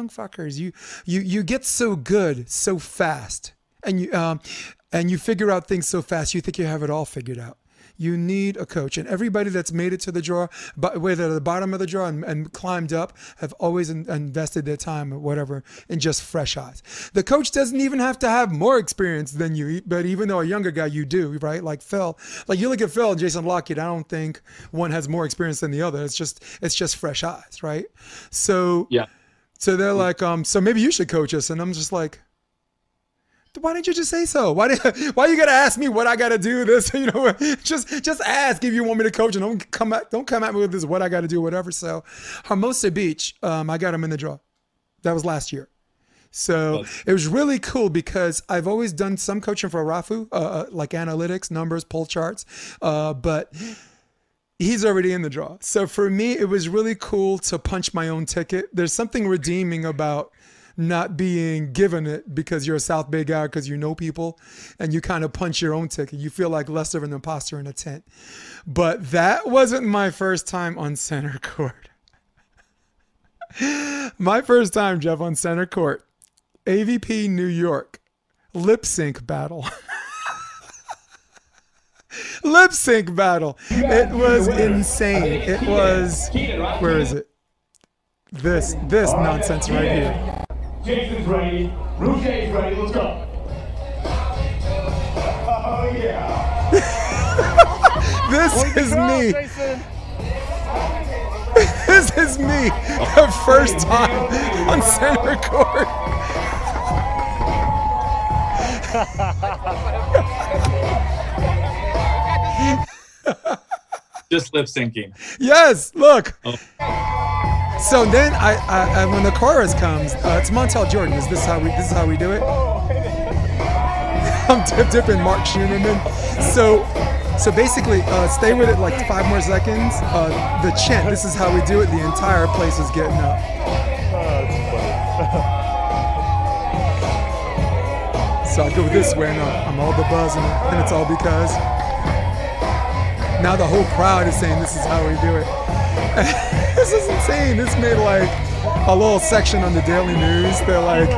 fuckers, you get so good so fast, and you figure out things so fast. You think you have it all figured out. You need a coach, and everybody that's made it to the draw, but whether at the bottom of the draw and climbed up, have always invested their time or whatever in just fresh eyes. The coach doesn't even have to have more experience than you, but even though a younger guy, you do, right? Like Phil, like you look at Phil and Jason Lockett, I don't think one has more experience than the other. It's just fresh eyes, right? So yeah. So they're like, so maybe you should coach us, and I'm just like, why didn't you just say so? Why you gotta ask me what I gotta do? This, just ask if you want me to coach, and don't come at me with this what I gotta do, whatever. So, Hermosa Beach, I got him in the draw. That was last year. So it was really cool because I've always done some coaching for Rafu, like analytics, numbers, pull charts, but he's already in the draw. So for me, it was really cool to punch my own ticket. There's something redeeming about not being given it because you're a South Bay guy, because you know people, and you kind of punch your own ticket. You feel like less of an imposter in a tent. But that wasn't my first time on center court. My first time, Jeff, on center court, AVP New York, lip sync battle. Lip sync battle. It was insane. It was, where is it? This nonsense right here. Jason's ready. Rouget's ready. Let's go. Oh, yeah. This is me. This is me. The first time on center court. Just lip syncing. Yes, look. Oh. So then I when the chorus comes, it's Montel Jordan. This is how we do it. I'm dipping Mark Schumann. So basically, stay with it like 5 more seconds. The chant. This is how we do it. The entire place is getting up. So I go this way, and I'm all the buzzing, and it's all because now the whole crowd is saying this is how we do it. This is insane. This made like a little section on the Daily News. They're like,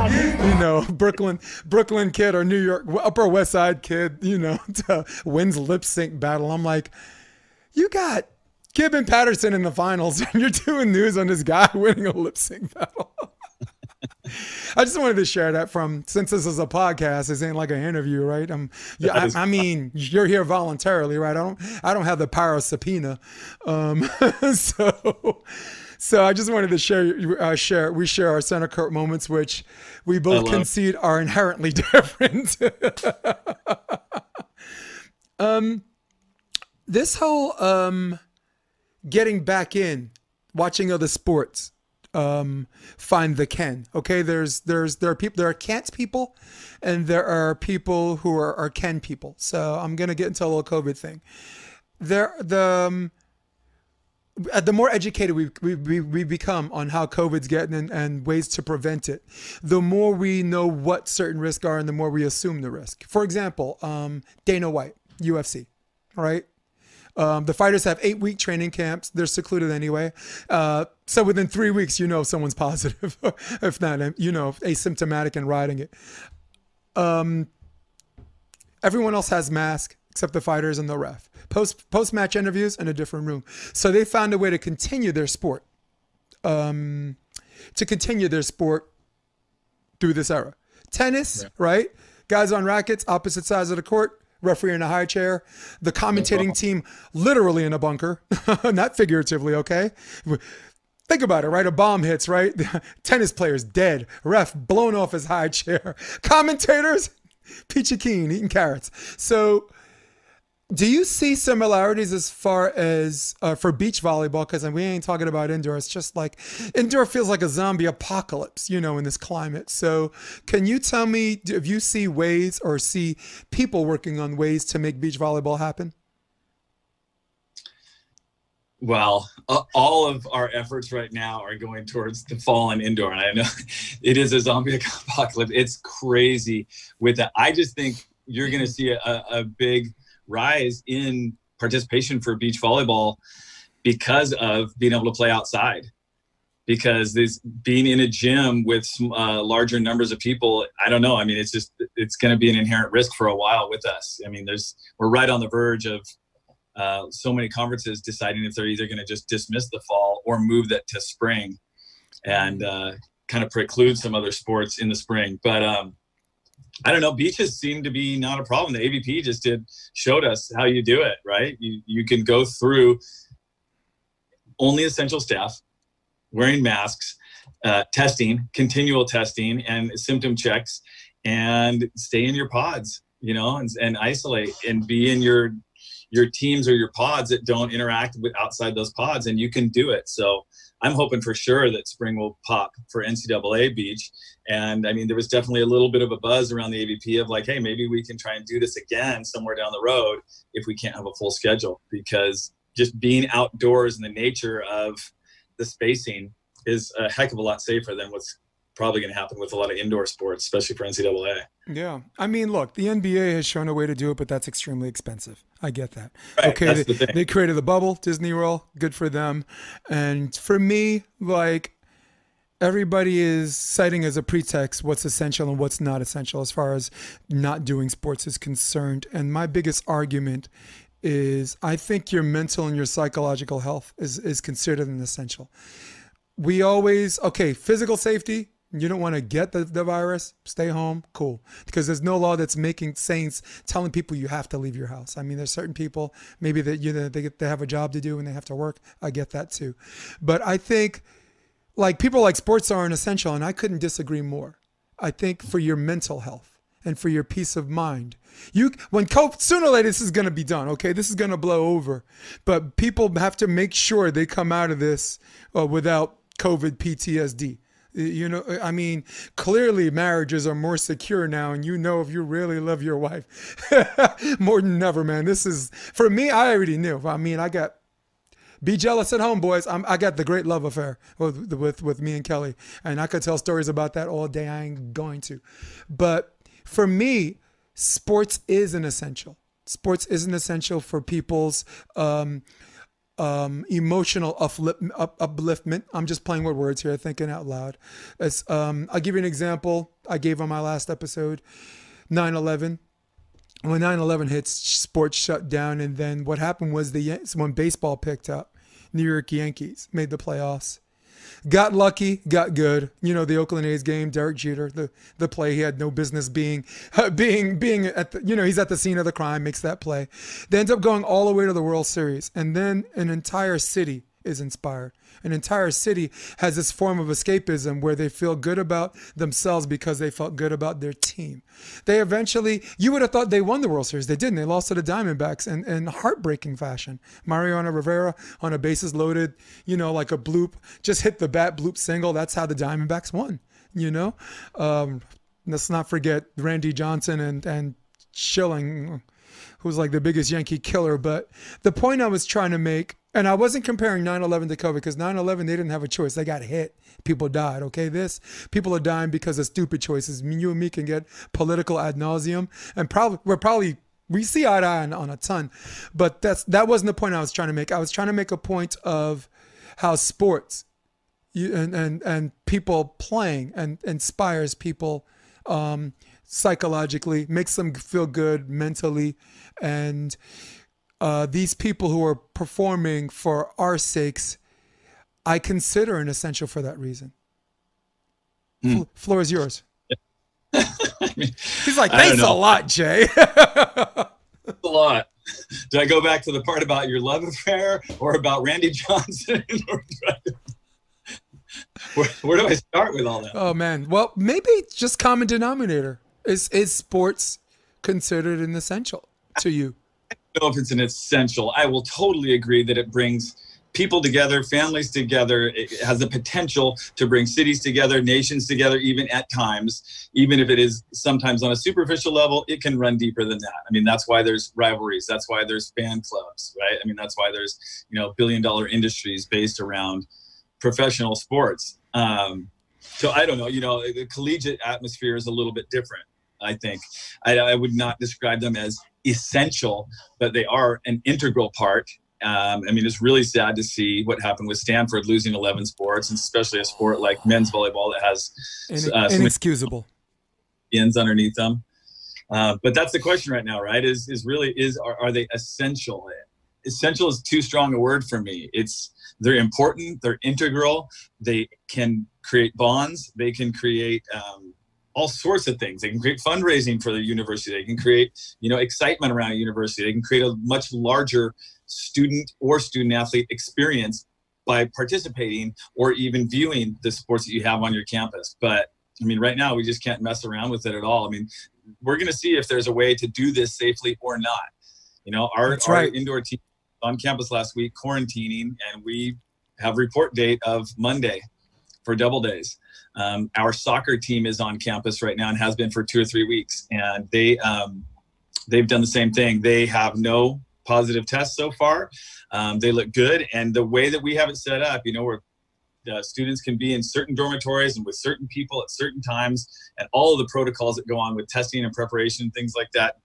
Brooklyn kid or New York, Upper West Side kid, wins lip sync battle. I'm like, you got Gibb and Patterson in the finals, and you're doing news on this guy winning a lip sync battle. I just wanted to share that since this is a podcast, this ain't like an interview, right? I mean, you're here voluntarily, right? I don't have the power of subpoena. So I just wanted to share our center court moments, which we both concede are inherently different. This whole getting back in, watching other sports, find the Ken. Okay, there are can't people, and there are people who are Ken people. So I'm gonna get into a little COVID thing. The more educated we become on how COVID's getting and ways to prevent it, the more we know what certain risks are and the more we assume the risk. For example, Dana White, UFC, right? The fighters have 8-week training camps. They're secluded anyway. So within 3 weeks, someone's positive, if not, asymptomatic and riding it. Everyone else has masks except the fighters and the ref. Post-match interviews in a different room. So they found a way to continue their sport. Through this era. Tennis, right? Guys on rackets, opposite sides of the court. Referee in a high chair, the commentating team literally in a bunker, not figuratively, okay? Think about it, right? A bomb hits, right? Tennis players dead, ref blown off his high chair. Commentators, peachy keen, eating carrots. So do you see similarities as far as for beach volleyball? Because we ain't talking about indoor. It's just like indoor feels like a zombie apocalypse, in this climate. So can you tell me if you see ways or see people working on ways to make beach volleyball happen? Well, all of our efforts right now are going towards the fall and indoor. And I know it is a zombie apocalypse. It's crazy with that. I just think you're going to see a big rise in participation for beach volleyball because of being able to play outside. Because this being in a gym with larger numbers of people, I don't know. I mean, it's going to be an inherent risk for a while with us. I mean, we're right on the verge of so many conferences deciding if they're either going to just dismiss the fall or move that to spring and kind of preclude some other sports in the spring. But I don't know. Beaches seem to be not a problem. The AVP just showed us how you do it, right? You can go through only essential staff, wearing masks, continual testing and symptom checks, and stay in your pods, and isolate and be in your teams or your pods that don't interact with outside those pods, and you can do it. So I'm hoping for sure that spring will pop for NCAA beach. And I mean, there was definitely a little bit of a buzz around the AVP of like, hey, maybe we can try and do this again somewhere down the road if we can't have a full schedule, because just being outdoors and the nature of the spacing is a heck of a lot safer than what's probably going to happen with a lot of indoor sports, especially for NCAA. Yeah. I mean, look, the NBA has shown a way to do it, but that's extremely expensive. I get that. Right, okay. They created the bubble, Disney World, good for them. And for me, like, everybody is citing as a pretext what's essential and what's not essential as far as not doing sports is concerned. And my biggest argument is I think your mental and your psychological health is considered an essential. We always, physical safety, you don't want to get the virus, stay home, cool. Because there's no law that's telling people you have to leave your house. I mean, there's certain people, maybe that they have a job to do and they have to work. I get that too. But I think like people like sports are an essential, and I couldn't disagree more. I think for your mental health and for your peace of mind, sooner or later this is going to be done. Okay, this is going to blow over, but people have to make sure they come out of this without COVID PTSD. I mean, clearly marriages are more secure now, and if you really love your wife more than ever, man. This is, for me, I already knew. I mean, be jealous at home, boys. I got the great love affair with me and Kelly, and I could tell stories about that all day. I ain't going to. But for me, sports is an essential. Sports is an essential for people's emotional upliftment. I'm just playing with words here, thinking out loud. I'll give you an example I gave on my last episode, 9/11. When 9/11 hits, sports shut down, and then what happened was when baseball picked up, New York Yankees made the playoffs. Got lucky, got good. You know, the Oakland A's game, Derek Jeter, the play he had no business being at the, you know, he's at the scene of the crime, makes that play. They end up going all the way to the World Series. And then an entire city is inspired. An entire city has this form of escapism where they feel good about themselves because they felt good about their team. They eventually, you would have thought they won the World Series. They didn't. They lost to the Diamondbacks in heartbreaking fashion. Mariano Rivera on a bases loaded, you know, like a bloop, just hit the bat, bloop single. That's how the Diamondbacks won, you know. Let's not forget Randy Johnson and Schilling, who's like the biggest Yankee killer. But the point I was trying to make, and I wasn't comparing 9/11 to COVID, because 9/11, they didn't have a choice. They got hit. People died, okay? People are dying because of stupid choices. I mean, you and me can get political ad nauseum, and we see eye to eye on a ton. But that wasn't the point I was trying to make. I was trying to make a point of how sports and people playing and inspires people psychologically, makes them feel good mentally, and these people who are performing for our sakes, I consider an essential for that reason. Floor is yours. I mean, he's like, thanks a lot, Jay. A lot. Do I go back to the part about your love affair or about Randy Johnson? Where do I start with all that? Oh, man. Well, maybe just common denominator. Is sports considered an essential to you? I don't know if it's an essential. I will totally agree that it brings people together, families together. It has the potential to bring cities together, nations together, even at times. Even if it is sometimes on a superficial level, it can run deeper than that. I mean, that's why there's rivalries. That's why there's fan clubs, right? I mean, that's why there's, you know, billion-dollar industries based around professional sports. So I don't know, you know, the collegiate atmosphere is a little bit different, I think. I would not describe them as essential, but they are an integral part. I mean, it's really sad to see what happened with Stanford losing 11 sports, and especially a sport like men's volleyball that has inexcusable ends underneath them. But that's the question right now, right? Are they essential? Essential is too strong a word for me. They're important. They're integral. They can create bonds. They can create all sorts of things. They can create fundraising for the university. They can create, you know, excitement around a university. They can create a much larger student or student athlete experience by participating or even viewing the sports that you have on your campus. But I mean, right now we just can't mess around with it at all. I mean, we're going to see if there's a way to do this safely or not. You know, our indoor team on campus last week quarantining, and we have report date of Monday for double days. Our soccer team is on campus right now and has been for 2 or 3 weeks, and they've done the same thing. They have no positive tests so far. They look good, and the way that we have it set up, you know, where students can be in certain dormitories and with certain people at certain times, and all of the protocols that go on with testing and preparation, things like that,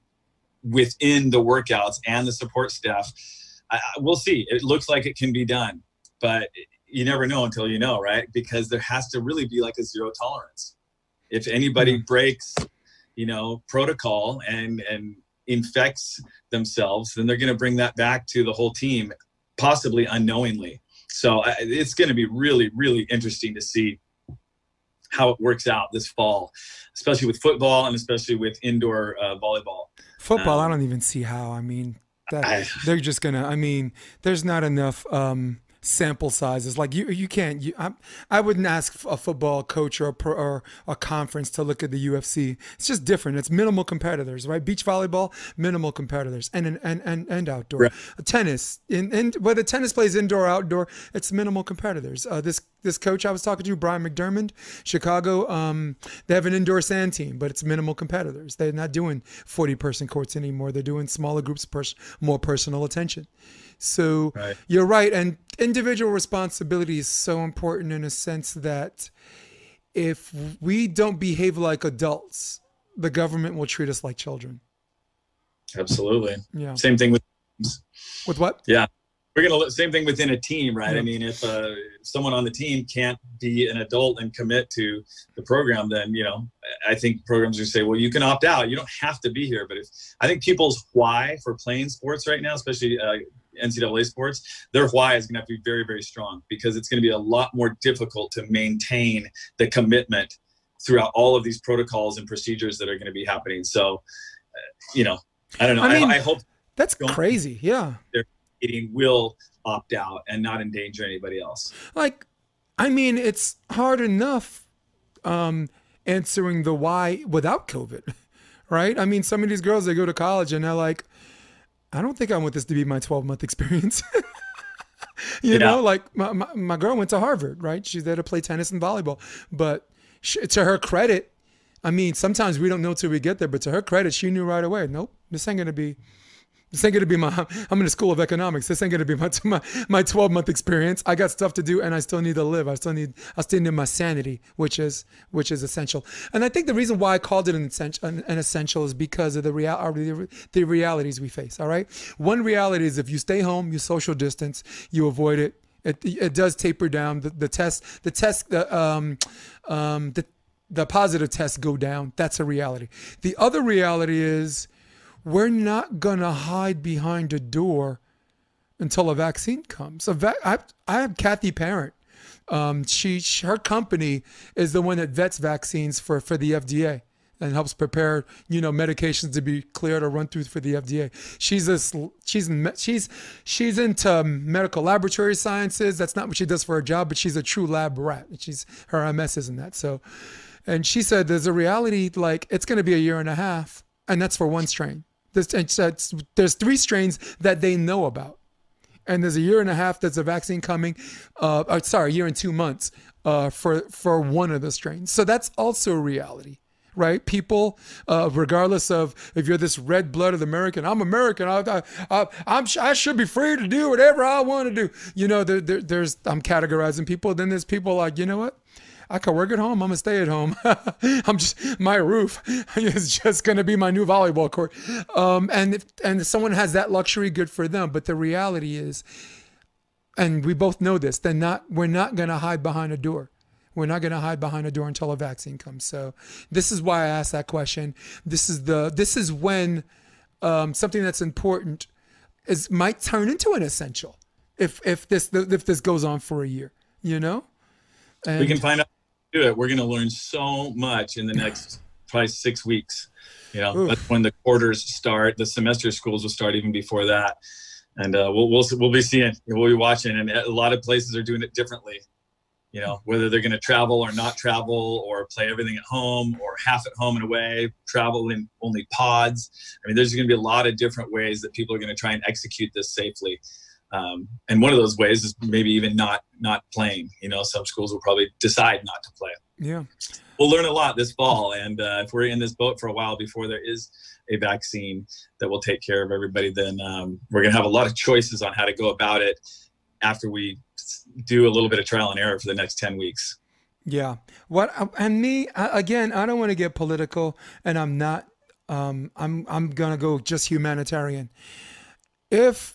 within the workouts and the support staff. We'll see. It looks like it can be done, but you never know until you know, right? Because there has to really be like a zero tolerance. If anybody breaks, you know, protocol and infects themselves, then they're going to bring that back to the whole team, possibly unknowingly. So it's going to be really, really interesting to see how it works out this fall, especially with football and especially with indoor volleyball. Football, I don't even see how. I mean, they're just gonna. I mean, there's not enough sample sizes. Like you can't. I wouldn't ask a football coach or a conference to look at the UFC. It's just different. It's minimal competitors, right? Beach volleyball, minimal competitors, and outdoor. Right. Tennis, whether tennis plays indoor or outdoor, it's minimal competitors. This coach I was talking to, Brian McDermott, Chicago, they have an indoor sand team, but it's minimal competitors. They're not doing 40-person courts anymore. They're doing smaller groups, more personal attention. So You're right. And individual responsibility is so important in a sense that if we don't behave like adults, the government will treat us like children. Absolutely. Yeah. Same thing with what? Yeah. We're going to same thing within a team, right? Yeah. I mean, if someone on the team can't be an adult and commit to the program, then, you know, I think programs would say, well, you can opt out. You don't have to be here. But I think people's why for playing sports right now, especially NCAA sports, their why is going to have to be very, very strong, because it's going to be a lot more difficult to maintain the commitment throughout all of these protocols and procedures that are going to be happening. So, I don't know. I mean, I hope that's crazy. Yeah. Their meeting will opt out and not endanger anybody else. Like, I mean, it's hard enough answering the why without COVID, right? I mean, some of these girls, they go to college and they're like, I don't think I want this to be my 12-month experience. you know, like my girl went to Harvard, right? She's there to play tennis and volleyball. But to her credit, I mean, sometimes we don't know till we get there, but to her credit, she knew right away, nope, this ain't going to be I'm in the School of Economics. This ain't going to be my 12-month experience. I got stuff to do and I still need to live. I still need my sanity, which is essential. And I think the reason why I called it an essential is because of the realities we face. All right. One reality is if you stay home, you social distance, you avoid it. It does taper down. The positive tests go down. That's a reality. The other reality is, we're not going to hide behind a door until a vaccine comes. I have Kathy Parent. Her company is the one that vets vaccines for the FDA and helps prepare, medications to be cleared or run through for the FDA. She's into medical laboratory sciences. That's not what she does for her job, but she's a true lab rat. Her MS isn't that. So, and she said there's a reality, like it's going to be a year and a half, and that's for one strain. There's 3 strains that they know about. And there's a year and a half that's a vaccine coming, a year and 2 months for one of the strains. So that's also a reality, right? People, regardless of if you're this red-blooded American, I'm American, I should be free to do whatever I want to do. I'm categorizing people. Then there's people like, you know what? I could work at home. I'm gonna stay at home. My roof is just gonna be my new volleyball court. And if someone has that luxury, good for them. But the reality is, and we both know this, we're not gonna hide behind a door. We're not gonna hide behind a door until a vaccine comes. So this is why I asked that question. This is when something that's important might turn into an essential if this goes on for a year. And we can find out. Do it. We're going to learn so much in the next probably 6 weeks. That's when the quarters start. The semester schools will start even before that, and we'll be seeing. We'll be watching, and a lot of places are doing it differently. Whether they're going to travel or not travel, or play everything at home, or half at home and away, travel in only pods. I mean, there's going to be a lot of different ways that people are going to try and execute this safely. And one of those ways is maybe even not playing. Some schools will probably decide not to play. Yeah. We'll learn a lot this fall. And if we're in this boat for a while before there is a vaccine that will take care of everybody, then we're going to have a lot of choices on how to go about it after we do a little bit of trial and error for the next 10 weeks. Yeah. Again, I don't want to get political, and I'm not. I'm going to go just humanitarian. If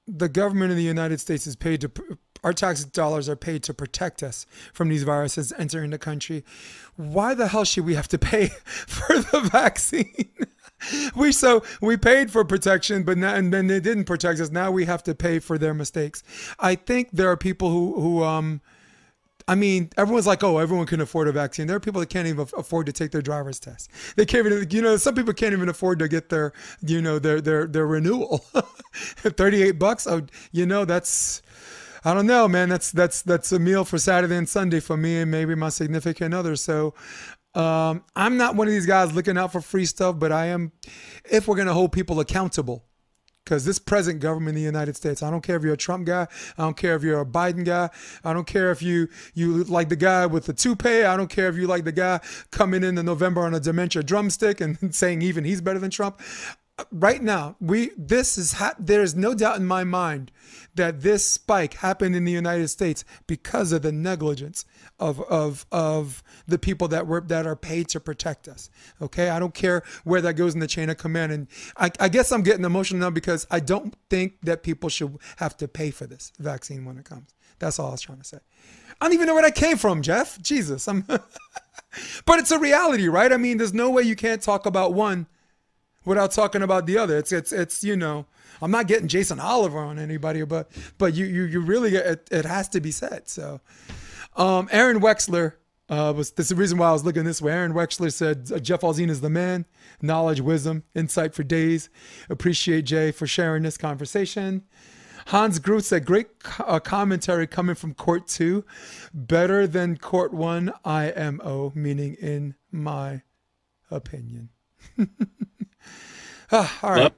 the government of the United States is paid our tax dollars are paid to protect us from these viruses entering the country, why the hell should we have to pay for the vaccine? We paid for protection, but now, and then they didn't protect us. Now we have to pay for their mistakes. I think there are people who I mean, everyone's like, oh, everyone can afford a vaccine. There are people that can't even afford to take their driver's test. They can't even, some people can't even afford to get their renewal. $38. Oh, that's, I don't know, man. That's a meal for Saturday and Sunday for me and maybe my significant other. So, I'm not one of these guys looking out for free stuff, but I am, if we're going to hold people accountable. Because this present government in the United States, I don't care if you're a Trump guy, I don't care if you're a Biden guy, I don't care if you like the guy with the toupee, I don't care if you like the guy coming in November on a dementia drumstick and saying even he's better than Trump. Right now, there's no doubt in my mind that this spike happened in the United States because of the negligence of the people that are paid to protect us. Okay, I don't care where that goes in the chain of command, and I guess I'm getting emotional now because I don't think that people should have to pay for this vaccine when it comes. That's all I was trying to say. I don't even know where that came from, Jeff. Jesus, but it's a reality, right? I mean, there's no way you can't talk about one without talking about the other. It's you know, I'm not getting Jason Oliver on anybody, but you really it has to be said. So Aaron Wexler this is the reason why I was looking this way. Aaron Wexler said Jeff Alzina is the man, knowledge, wisdom, insight for days. Appreciate Jay for sharing this conversation. Hans Groot said, great commentary coming from court 2, better than court 1 IMO, meaning in my opinion. All right.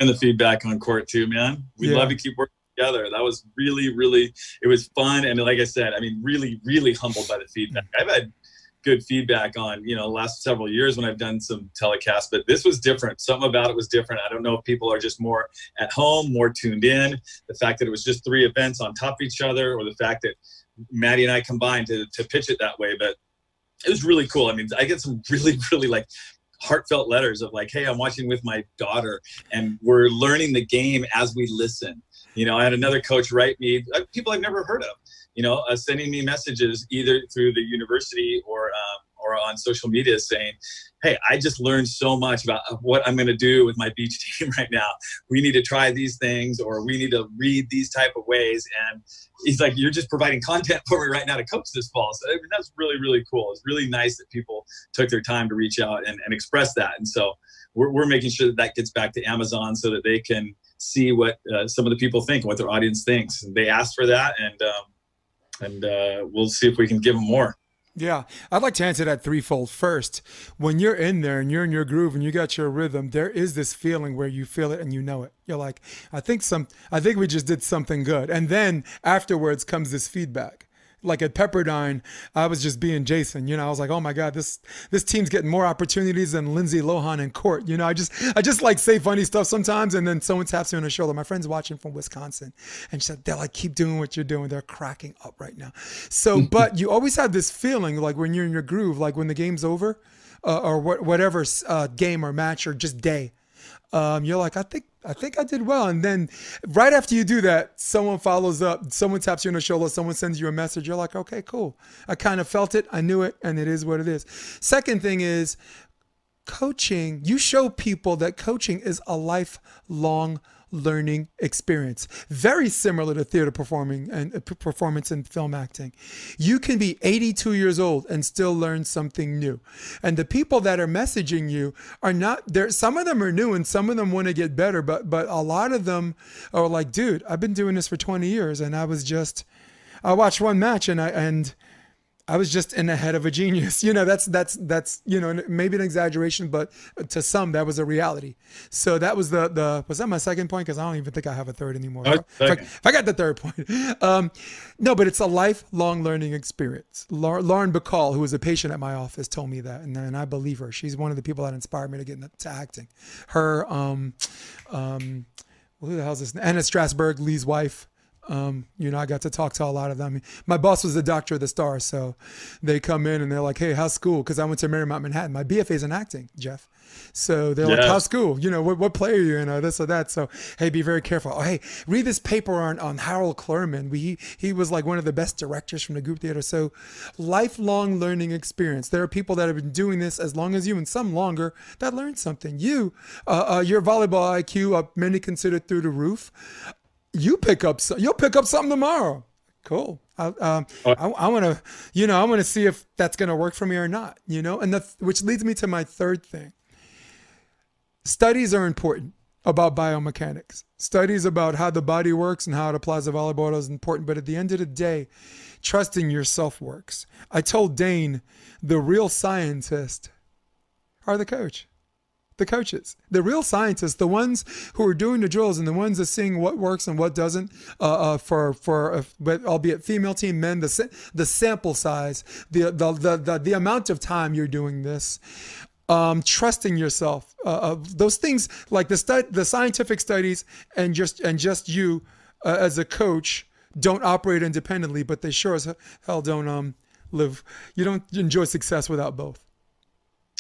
And the feedback on court 2, man. We'd love to keep working together. That was really, really, it was fun. And like I said, I mean, really, really humbled by the feedback. I've had good feedback on, you know, last several years when I've done some telecasts, but this was different. Something about it was different. I don't know if people are just more at home, more tuned in. The fact that it was just 3 events on top of each other, or the fact that Maddie and I combined to pitch it that way. But it was really cool. I mean, I get some really, really like heartfelt letters of like, hey, I'm watching with my daughter and we're learning the game as we listen. You know, I had another coach write me, people I've never heard of, you know, sending me messages either through the university or on social media saying, hey, I just learned so much about what I'm going to do with my beach team right now. We need to try these things, or we need to read these type of ways. And he's like, you're just providing content for me right now to coach this fall. So I mean, that's really, really cool. It's really nice that people took their time to reach out and express that. And so we're making sure that that gets back to Amazon so that they can see what some of the people think, what their audience thinks. And they asked for that, and we'll see if we can give them more. Yeah, I'd like to answer that threefold. First, when you're in there and you're in your groove and you got your rhythm, there is this feeling where you feel it and you know it. You're like, I think we just did something good. And then afterwards comes this feedback. Like at Pepperdine, I was just being Jason. You know, I was like, oh my God, this team's getting more opportunities than Lindsay Lohan in court. You know, I just like say funny stuff sometimes, and then someone taps me on the shoulder. My friend's watching from Wisconsin, and she said, they're like, keep doing what you're doing. They're cracking up right now. So, but you always have this feeling like when you're in your groove, like when the game's over, or whatever game or match or just day, you're like, I think I did well. And then right after you do that, someone follows up, someone taps you on the shoulder, someone sends you a message. You're like, okay, cool. I kind of felt it. I knew it. And it is what it is. Second thing is coaching. You show people that coaching is a lifelong learning experience, very similar to theater performance and film acting. You can be 82 years old and still learn something new. And the people that are messaging you are not there. Some of them are new and some of them want to get better, but a lot of them are like, dude, I've been doing this for 20 years and I watched one match and I was just in the head of a genius. You know, that's you know, maybe an exaggeration, but to some that was a reality. So that was was that my second point? Because I don't even think I have a third anymore. If I got the third point. No, but it's a lifelong learning experience. Lauren Bacall, who was a patient at my office, told me that, and I believe her. She's one of the people that inspired me to get into acting. Her, who the hell is this? Anna Strasberg, Lee's wife. You know, I got to talk to a lot of them. My boss was the doctor of the stars, so they come in and they're like, hey, how's school? Because I went to Marymount Manhattan. My BFA's in acting, Jeff. So they're like, how's school? You know, what play are you in? This or that. So, hey, be very careful. Oh, hey, read this paper on Harold Clurman. He was like one of the best directors from the group theater. So lifelong learning experience. There are people that have been doing this as long as you and some longer that learned something. Your volleyball IQ, many consider through the roof. You'll pick up something tomorrow. Cool. I want to, you know, I want to see if that's going to work for me or not, you know, and which leads me to my third thing. Studies are important about biomechanics. Studies about how the body works and how it applies to volleyball is important. But at the end of the day, trusting yourself works. I told Dane, the real scientists are the coaches, the real scientists, the ones who are doing the drills and the ones that are seeing what works and what doesn't, but albeit female team, men, the sample size, the amount of time you're doing this, trusting yourself, those things like the scientific studies and just you as a coach don't operate independently, but they sure as hell don't you don't enjoy success without both.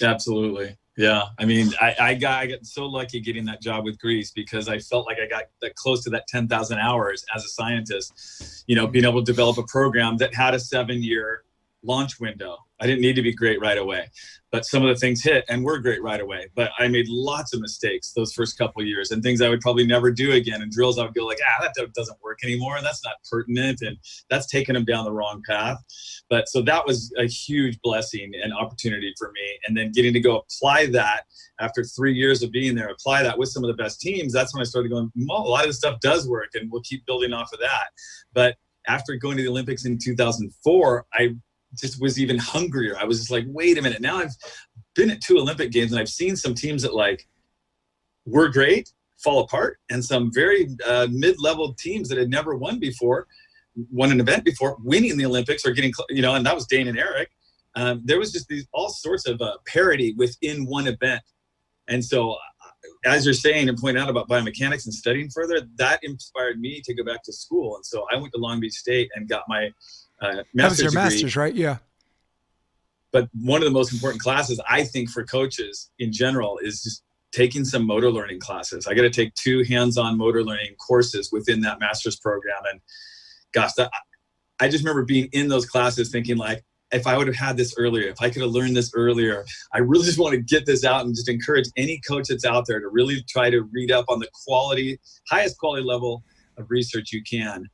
Absolutely. Yeah. I mean, I got so lucky getting that job with Greece because I felt like I got that close to that 10,000 hours as a scientist, you know, being able to develop a program that had a 7-year launch window. I didn't need to be great right away, but some of the things hit and were great right away. But I made lots of mistakes those first couple of years, and things I would probably never do again, and drills I would go like, that doesn't work anymore. That's not pertinent, and that's taking them down the wrong path. But so that was a huge blessing and opportunity for me. And then getting to go apply that after 3 years of being there, apply that with some of the best teams. That's when I started going, a lot of this stuff does work, and we'll keep building off of that. But after going to the Olympics in 2004, I just was even hungrier. I was just like, wait a minute. Now I've been at 2 Olympic Games, and I've seen some teams that like were great fall apart, and some very mid-level teams that had never won an event before, winning the Olympics or getting, and that was Dane and Eric. There was just all sorts of parity within one event. And so as you're saying and pointing out about biomechanics and studying further, that inspired me to go back to school. And so I went to Long Beach State and got my master's degree. That was your master's, right? Yeah. But one of the most important classes, I think, for coaches in general is just taking some motor learning classes. I got to take 2 hands-on motor learning courses within that master's program. And gosh, I just remember being in those classes thinking like, if I would have had this earlier, if I could have learned this earlier, I really just want to get this out and just encourage any coach that's out there to really try to read up on the highest quality level of research you can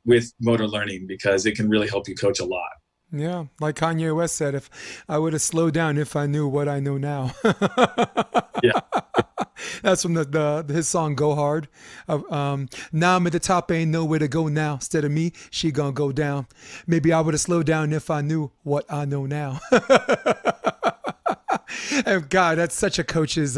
with motor learning, because it can really help you coach a lot. Yeah, like Kanye West said, if I would have slowed down if I knew what I know now. Yeah. That's from his song Go Hard. Now I'm at the top, ain't nowhere to go now. Instead of me, she gonna go down. Maybe I would have slowed down if I knew what I know now. And God, that's such a coach's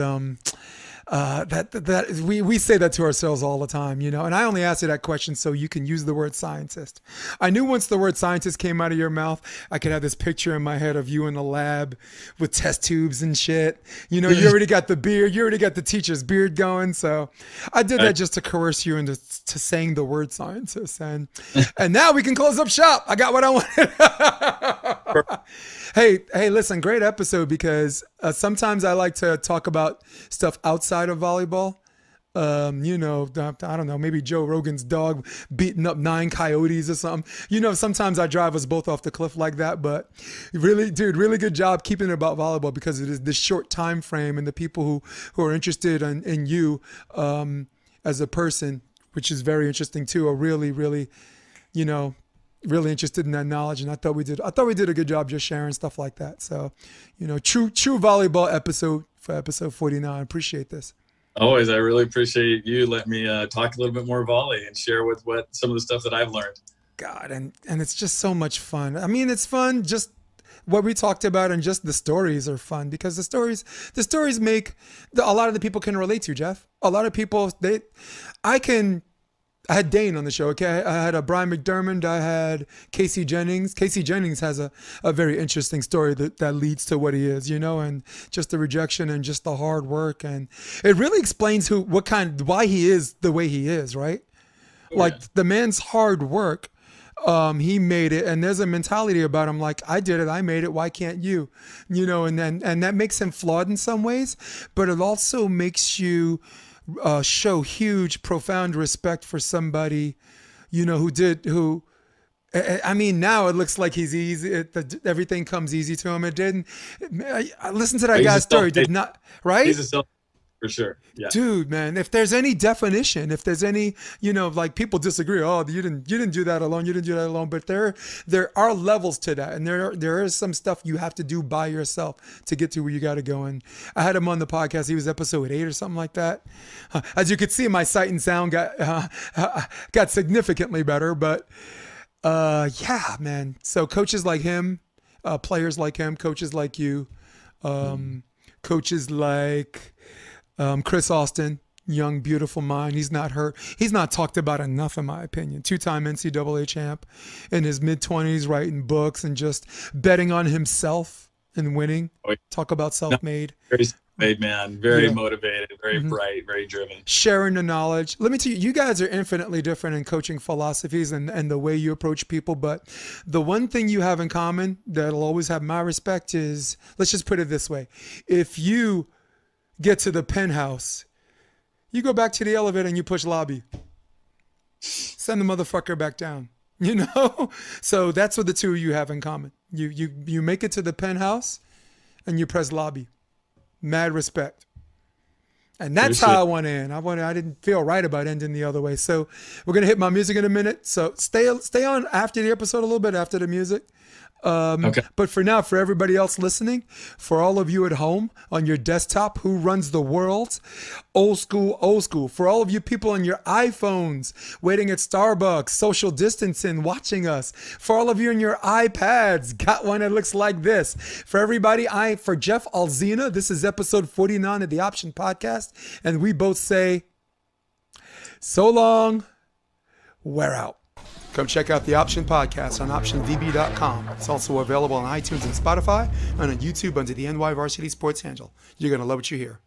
we say that to ourselves all the time, and I only asked you that question so you can use the word scientist. I knew once the word scientist came out of your mouth, I could have this picture in my head of you in the lab with test tubes and shit. You already got the beard, you already got the teacher's beard going. So I did that just to coerce you into saying the word scientist. And now we can close up shop. I got what I wanted. Hey, listen, great episode, because sometimes I like to talk about stuff outside of volleyball. I don't know, maybe Joe Rogan's dog beating up 9 coyotes or something. Sometimes I drive us both off the cliff like that, but really, dude, really good job keeping it about volleyball, because it is this short time frame, and the people who are interested in you as a person, which is very interesting too, are really, really, really interested in that knowledge. And I thought we did a good job just sharing stuff like that. So, true volleyball episode for episode 49. Appreciate this. Always. I really appreciate you letting me talk a little bit more volley and share with some of the stuff that I've learned. God, and it's just so much fun. I mean, it's fun just what we talked about, and just the stories are fun, because the stories make a lot of the people can relate to, Jeff. A lot of people, I had Dane on the show, okay? I had Brian McDermott. I had Casey Jennings. Casey Jennings has a very interesting story that leads to what he is, and just the rejection and just the hard work. And it really explains why he is the way he is, right? Oh, like, yeah. The man's hard work, he made it. And there's a mentality about him like, I did it, I made it, why can't you? And that makes him flawed in some ways, but it also makes you show huge, profound respect for somebody, I mean, now it looks like he's easy. Everything comes easy to him. It didn't. I listened to that guy's story. Did not, right? He's a self, for sure. Yeah. Dude, man, if there's any definition, if there's any, like, people disagree. Oh, you didn't do that alone. You didn't do that alone. But there are levels to that, and there is some stuff you have to do by yourself to get to where you got to go. And I had him on the podcast. He was episode 8 or something like that. As you could see, my sight and sound got significantly better. But yeah, man. So coaches like him, players like him, coaches like you, coaches like Chris Austin, young, beautiful mind. He's not hurt. He's not talked about enough, in my opinion. 2-time NCAA champ, in his mid-20s, writing books and just betting on himself and winning. Talk about self-made. Very self-made man. Very motivated, very bright, very driven. Sharing the knowledge. Let me tell you, you guys are infinitely different in coaching philosophies and the way you approach people. But the one thing you have in common that'll always have my respect is, let's just put it this way. If you get to the penthouse, you go back to the elevator and you push lobby. Send the motherfucker back down. you know? So that's what the two of you have in common. You make it to the penthouse and you press lobby. Mad respect. And that's how I want to end. I didn't feel right about ending the other way. So we're going to hit my music in a minute. So stay on after the episode, a little bit after the music. Okay. But for now, for everybody else listening, for all of you at home on your desktop, who runs the world, old school. For all of you people on your iPhones, waiting at Starbucks, social distancing, watching us. For all of you on your iPads, got one that looks like this. For everybody, for Jeff Alzina, this is episode 49 of the Option Podcast. And we both say, so long, we're out. Come check out the Option Podcast on OptionVB.com. It's also available on iTunes and Spotify and on YouTube under the NY Varsity Sports handle. You're going to love what you hear.